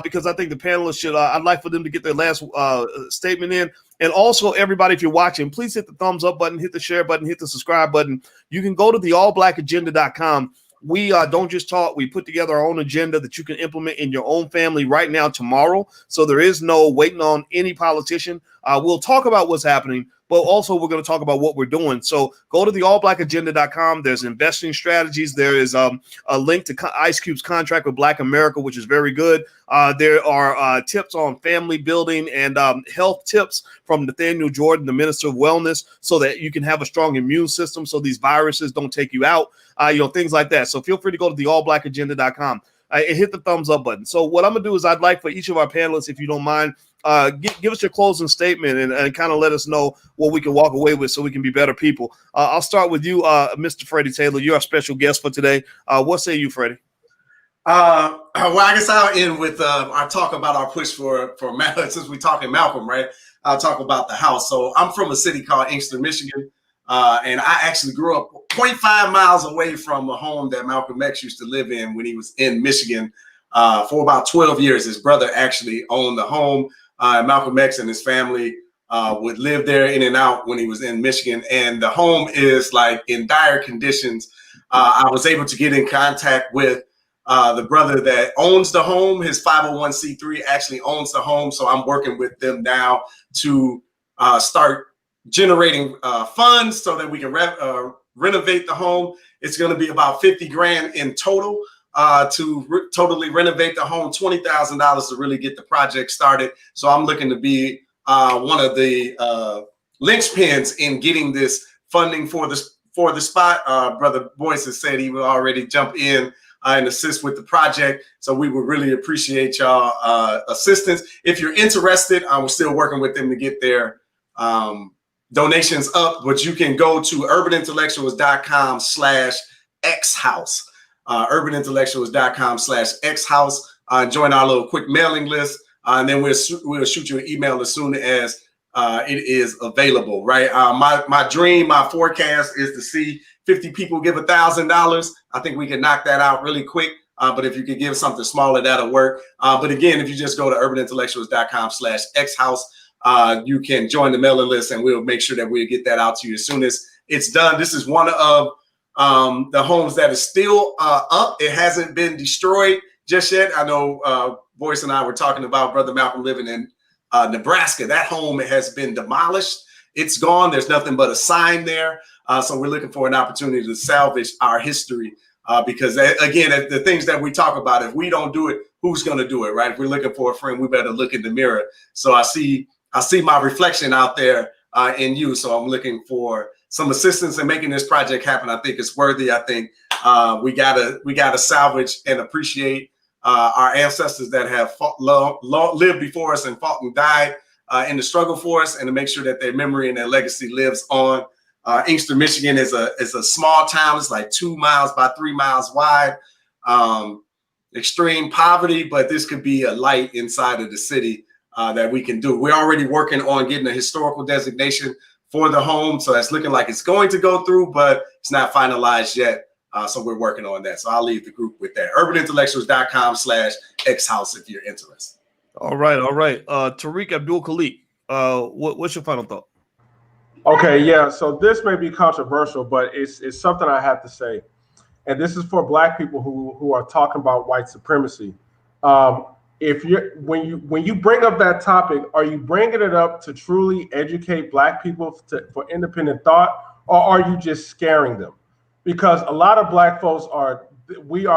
because I think the panelists should. I'd like for them to get their last statement in. And also, everybody, if you're watching, please hit the thumbs up button, hit the share button, hit the subscribe button. You can go to theallblackagenda.com. We don't just talk. We put together our own agenda that you can implement in your own family right now, tomorrow. So there is no waiting on any politician. We'll talk about what's happening, but also we're going to talk about what we're doing. So go to theallblackagenda.com. There's investing strategies. There is a link to Ice Cube's contract with Black America, which is very good. There are tips on family building and health tips from Nathaniel Jordan, the Minister of Wellness, so that you can have a strong immune system so these viruses don't take you out, things like that. So feel free to go to theallblackagenda.com. And hit the thumbs up button. So what I'm going to do is I'd like for each of our panelists, if you don't mind, give us your closing statement and kind of let us know what we can walk away with so we can be better people. I'll start with you, Mr. Freddie Taylor. You're our special guest for today. What say you, Freddie? Well, I guess I'll end with our talk about our push for since we're talking Malcolm, right? I'll talk about the House. So I'm from a city called Inkster, Michigan. And I actually grew up 0.5 miles away from a home that Malcolm X used to live in when he was in Michigan for about 12 years. His brother actually owned the home. Malcolm X and his family would live there in and out when he was in Michigan. And the home is like in dire conditions. I was able to get in contact with the brother that owns the home. His 501c3 actually owns the home. So I'm working with them now to start generating funds so that we can renovate the home. It's going to be about 50 grand in total to totally renovate the home, $20,000 to really get the project started. So I'm looking to be one of the linchpins in getting this funding for the spot. Brother Boyce has said he will already jump in and assist with the project. So we would really appreciate y'all assistance. If you're interested, we're still working with them to get their donations up, but you can go to urbanintellectuals.com/xhouse, urbanintellectuals.com/xhouse, join our little quick mailing list, and then we'll shoot you an email as soon as it is available, right? My dream, my forecast is to see 50 people give $1,000. I think we can knock that out really quick. But if you could give something smaller, that'll work. But again, if you just go to urbanintellectuals.com/xhouse, you can join the mailing list and we'll make sure that we'll get that out to you as soon as it's done. This is one of the homes that is still up. It hasn't been destroyed just yet. I know Boyce and I were talking about Brother Malcolm living in Nebraska. That home has been demolished. It's gone. There's nothing but a sign there. So we're looking for an opportunity to salvage our history because, again, the things that we talk about, if we don't do it, who's going to do it, right? If we're looking for a friend, we better look in the mirror. So I see my reflection out there in you. So I'm looking for some assistance in making this project happen. I think it's worthy. I think we gotta salvage and appreciate our ancestors that have lived before us and fought and died in the struggle for us, and to make sure that their memory and their legacy lives on. Inkster, Michigan is a small town. It's like 2 miles by 3 miles wide. Extreme poverty, but this could be a light inside of the city that we can do. We're already working on getting a historical designation for the home. So that's looking like it's going to go through, but it's not finalized yet. So we're working on that. So I'll leave the group with that. urbanintellectuals.com/xhouse if you're interested. All right. Tariq Abdul Khalik, what's your final thought? Okay, yeah. So this may be controversial, but it's something I have to say. And this is for Black people who are talking about white supremacy. When you bring up that topic, are you bringing it up to truly educate Black people for independent thought, or are you just scaring them? Because a lot of Black folks are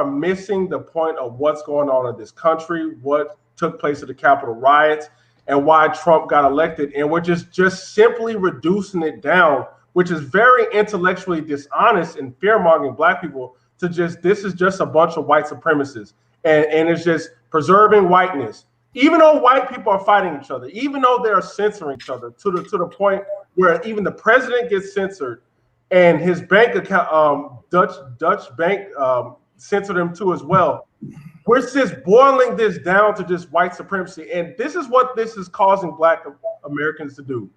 missing the point of what's going on in this country, what took place at the Capitol riots, and why Trump got elected. And we're just simply reducing it down, which is very intellectually dishonest and fear-mongering Black people to this is just a bunch of white supremacists. And it's just preserving whiteness, even though white people are fighting each other, even though they are censoring each other to the point where even the president gets censored, and his bank account, Dutch bank, censored him too as well. We're just boiling this down to just white supremacy, and this is what this is causing Black Americans to do.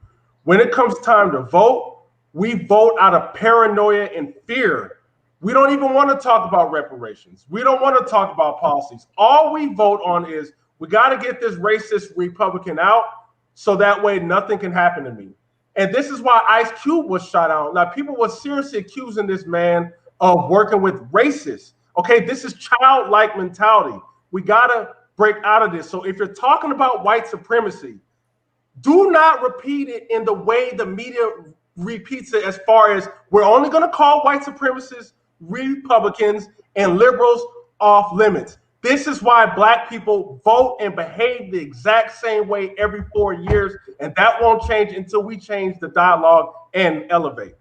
When it comes time to vote, we vote out of paranoia and fear. We don't even want to talk about reparations. We don't want to talk about policies. All we vote on is we got to get this racist Republican out so that way nothing can happen to me. And this is why Ice Cube was shot out. Now, people were seriously accusing this man of working with racists. Okay, this is childlike mentality. We got to break out of this. So if you're talking about white supremacy, do not repeat it in the way the media repeats it, as far as we're only going to call white supremacists Republicans and liberals off limits. This is why Black people vote and behave the exact same way every 4 years, and that won't change until we change the dialogue and elevate.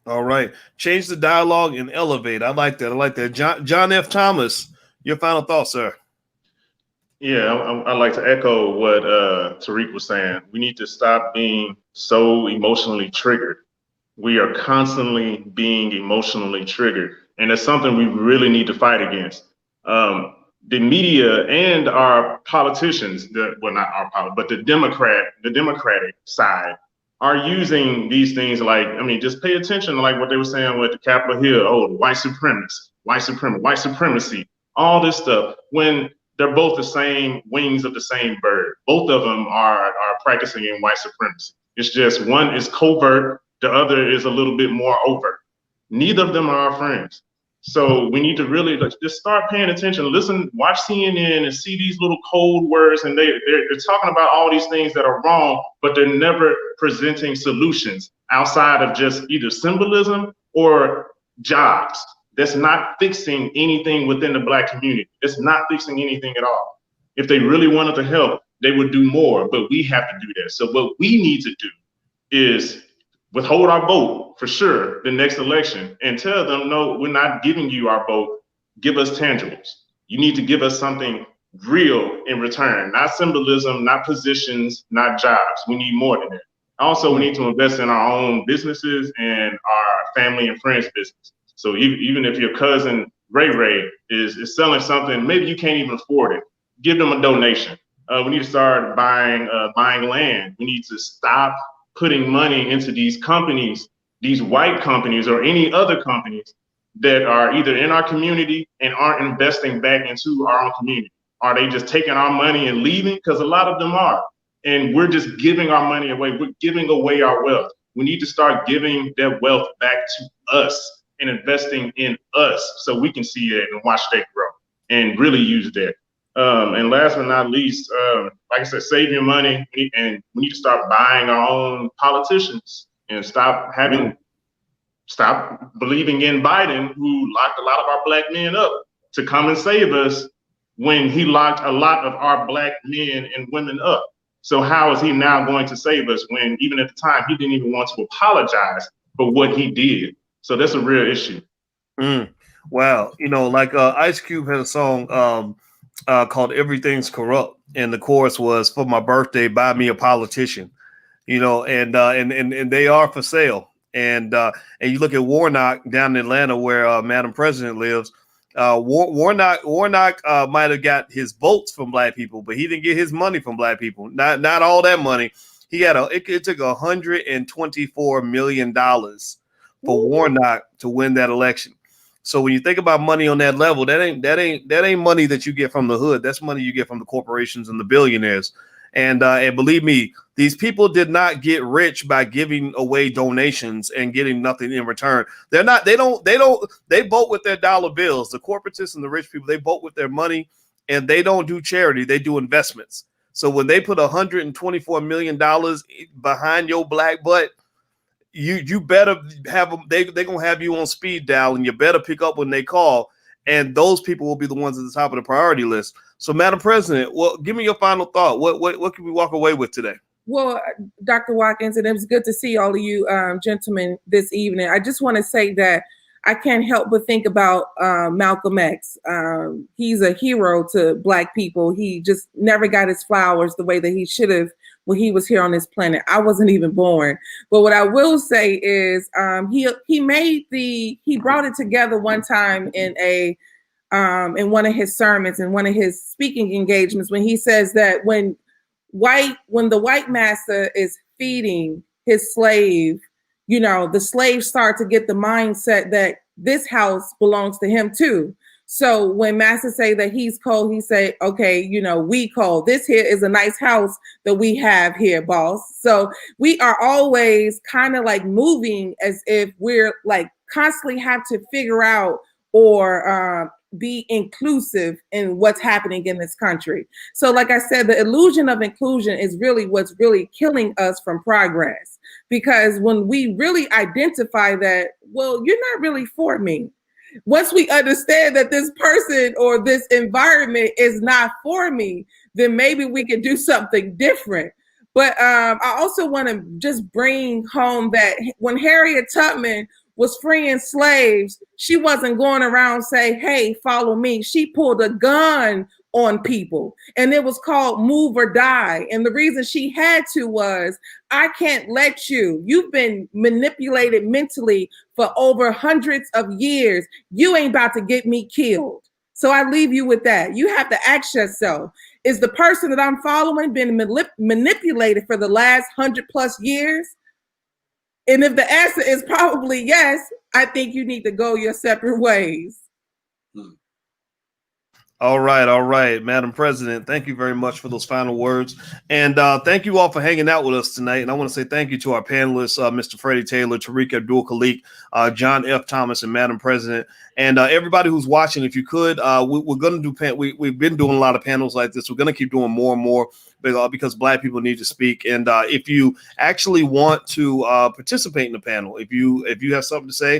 All right. Change the dialogue and elevate. I like that. John F. Thomas, your final thoughts, sir. Yeah, I'd like to echo what Tariq was saying. We need to stop being so emotionally triggered. We are constantly being emotionally triggered, and it's something we really need to fight against. the media and our politicians, not but the Democratic side are using these things like, I mean, just pay attention to like what they were saying with the Capitol Hill, oh, the white supremacy, all this stuff, when they're both the same wings of the same bird. Both of them are practicing in white supremacy. It's just one is covert, the other is a little bit more overt. Neither of them are our friends. So we need to really just start paying attention, listen, watch CNN and see these little code words, and they're talking about all these things that are wrong, but they're never presenting solutions outside of just either symbolism or jobs. That's not fixing anything within the Black community. It's not fixing anything at all. If they really wanted to help, they would do more, but we have to do that. So what we need to do is withhold our vote for sure the next election and tell them, no, we're not giving you our vote. Give us tangibles. You need to give us something real in return, not symbolism, not positions, not jobs. We need more than that. Also, we need to invest in our own businesses and our family and friends business. So even if your cousin Ray is selling something, maybe you can't even afford it, give them a donation. We need to start buying land. We need to stop putting money into these companies, these white companies or any other companies that are either in our community and aren't investing back into our own community. Are they just taking our money and leaving? Because a lot of them are. And we're just giving our money away. We're giving away our wealth. We need to start giving that wealth back to us and investing in us so we can see it and watch that grow and really use that. And last but not least, like I said, save your money, and we need to start buying our own politicians and stop believing in Biden, who locked a lot of our Black men up to come and save us when he locked a lot of our Black men and women up. So how is he now going to save us when even at the time he didn't even want to apologize for what he did? So that's a real issue. Wow. Like Ice Cube had a song called Everything's Corrupt. And the chorus was, for my birthday, buy me a politician, and they are for sale. And you look at Warnock down in Atlanta where Madam President lives. Warnock might have got his votes from Black people, but he didn't get his money from Black people. Not all that money. He had it took $124 million for Warnock to win that election. So when you think about money on that level, that ain't money that you get from the hood. That's money you get from the corporations and the billionaires. And believe me, these people did not get rich by giving away donations and getting nothing in return. They vote with their dollar bills. The corporatists and the rich people, they vote with their money, and they don't do charity. They do investments. So when they put $124 million behind your Black butt, you better have them. They're gonna have you on speed dial, and you better pick up when they call. And those people will be the ones at the top of the priority list. So, Madam President, well, give me your final thought. What can we walk away with today? Well, Dr. Watkins, and it was good to see all of you gentlemen this evening. I just want to say that I can't help but think about Malcolm X. He's a hero to Black people. He just never got his flowers the way that he should have when he was here on this planet. I wasn't even born. But what I will say is he brought it together one time in one of his sermons, in one of his speaking engagements, when he says that when the white master is feeding his slave, the slaves start to get the mindset that this house belongs to him too. So when master say that he's cold, he say, okay, we cold. This here is a nice house that we have here, boss. So we are always kind of like moving as if we're like constantly have to figure out or be inclusive in what's happening in this country. So like I said, the illusion of inclusion is really what's really killing us from progress. Because when we really identify that, well, you're not really for me. Once we understand that this person or this environment is not for me, then maybe we can do something different. But I also want to just bring home that when Harriet Tubman was freeing slaves, she wasn't going around saying, hey, follow me. She pulled a gun on people, and it was called Move or Die. And the reason she had to was, I can't let you've been manipulated mentally for over hundreds of years. You ain't about to get me killed. So I leave you with that. You have to ask yourself, is the person that I'm following been manipulated for the last 100+ years? And if the answer is probably yes, I think you need to go your separate ways. All right, Madam President. Thank you very much for those final words, and thank you all for hanging out with us tonight. And I want to say thank you to our panelists, Mr. Freddie Taylor, Tariq Abdul-Khalik, John F. Thomas, and Madam President, and everybody who's watching. If you could, we're going to do we've been doing a lot of panels like this. We're going to keep doing more and more because Black people need to speak. And if you actually want to participate in the panel, if you have something to say,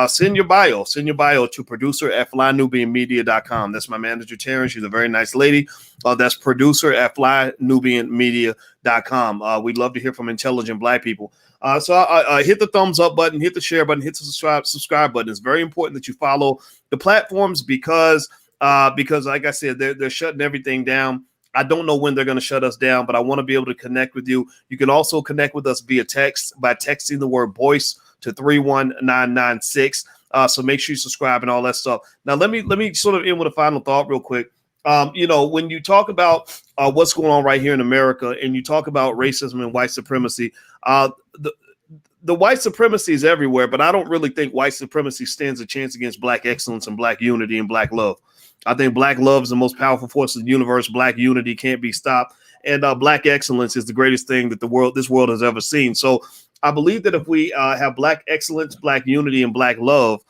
send your bio to producer@flynubianmedia.com. That's my manager, Taryn. She's a very nice lady. That's producer@flynubianmedia.com. We'd love to hear from intelligent Black people. So hit the thumbs up button, hit the share button, hit the subscribe button. It's very important that you follow the platforms because like I said, they're shutting everything down. I don't know when they're going to shut us down, but I want to be able to connect with you. You can also connect with us via text by texting the word voice to 31996. So make sure you subscribe and all that stuff. Now, let me sort of end with a final thought real quick. When you talk about what's going on right here in America and you talk about racism and white supremacy, the white supremacy is everywhere, but I don't really think white supremacy stands a chance against Black excellence and Black unity and Black love. I think Black love is the most powerful force in the universe. Black unity can't be stopped. And Black excellence is the greatest thing that this world has ever seen. So I believe that if we have Black excellence, Black unity, and Black love,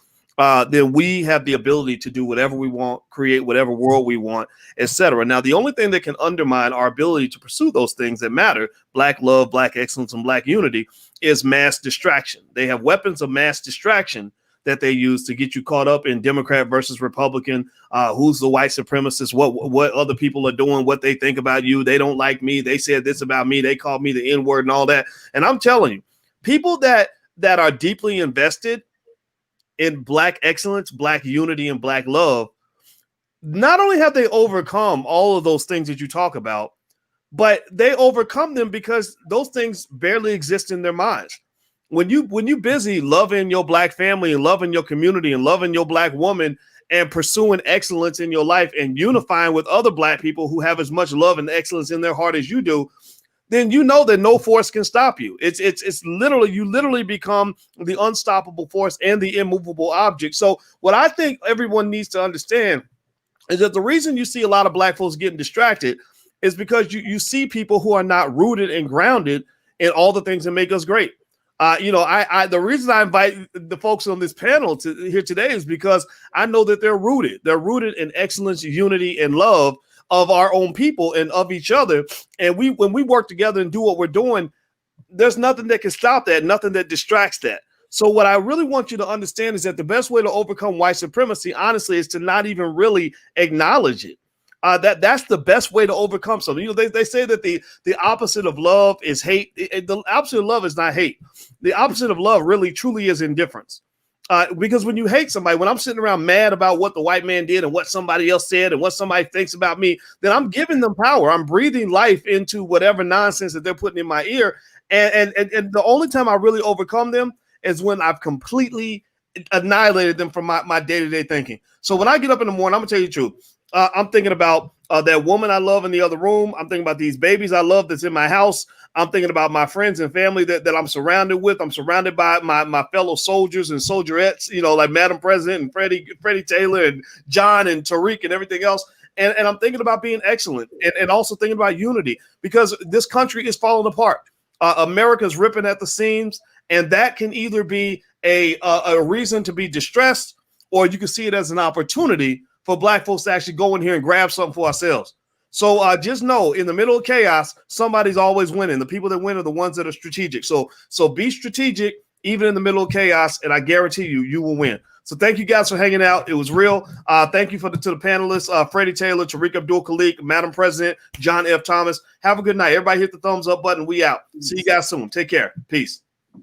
then we have the ability to do whatever we want, create whatever world we want, etc. Now, the only thing that can undermine our ability to pursue those things that matter, Black love, Black excellence, and Black unity, is mass distraction. They have weapons of mass distraction that they use to get you caught up in Democrat versus Republican, who's the white supremacist, what other people are doing, what they think about you. They don't like me. They said this about me. They called me the N-word and all that. And I'm telling you, people that are deeply invested in Black excellence, Black unity, and Black love, not only have they overcome all of those things that you talk about, but they overcome them because those things barely exist in their minds. When you busy loving your Black family and loving your community and loving your Black woman and pursuing excellence in your life and unifying with other Black people who have as much love and excellence in their heart as you do, then you know that no force can stop you. It's literally, you literally become the unstoppable force and the immovable object. So what I think everyone needs to understand is that the reason you see a lot of Black folks getting distracted is because you see people who are not rooted and grounded in all the things that make us great. The reason I invite the folks on this panel here today is because I know that they're rooted. They're rooted in excellence, unity, and love of our own people and of each other. And when we work together and do what we're doing, there's nothing that can stop that, nothing that distracts that. So what I really want you to understand is that the best way to overcome white supremacy, honestly, is to not even really acknowledge it. That's the best way to overcome something. They say that the opposite of love is hate. The opposite of love is not hate. The opposite of love really truly is indifference. Because when you hate somebody, when I'm sitting around mad about what the white man did and what somebody else said and what somebody thinks about me, then I'm giving them power. I'm breathing life into whatever nonsense that they're putting in my ear. And the only time I really overcome them is when I've completely annihilated them from my day-to-day thinking. So when I get up in the morning, I'm gonna tell you the truth. I'm thinking about that woman I love in the other room. I'm thinking about these babies I love that's in my house. I'm thinking about my friends and family that I'm surrounded with. I'm surrounded by my fellow soldiers and soldierettes, like Madam President and Freddie Taylor and John and Tariq and everything else. And I'm thinking about being excellent and also thinking about unity because this country is falling apart. America's ripping at the seams, and that can either be a reason to be distressed, or you can see it as an opportunity for Black folks to actually go in here and grab something for ourselves. So just know, in the middle of chaos, somebody's always winning. The people that win are the ones that are strategic. So be strategic even in the middle of chaos, and I guarantee you will win. So thank you guys for hanging out. It was real. Thank you to the panelists, Freddie Taylor, Tariq Abdul-Khalik, Madam President, John F. Thomas. Have a good night. Everybody hit the thumbs up button. We out. See you guys soon. Take care. Peace.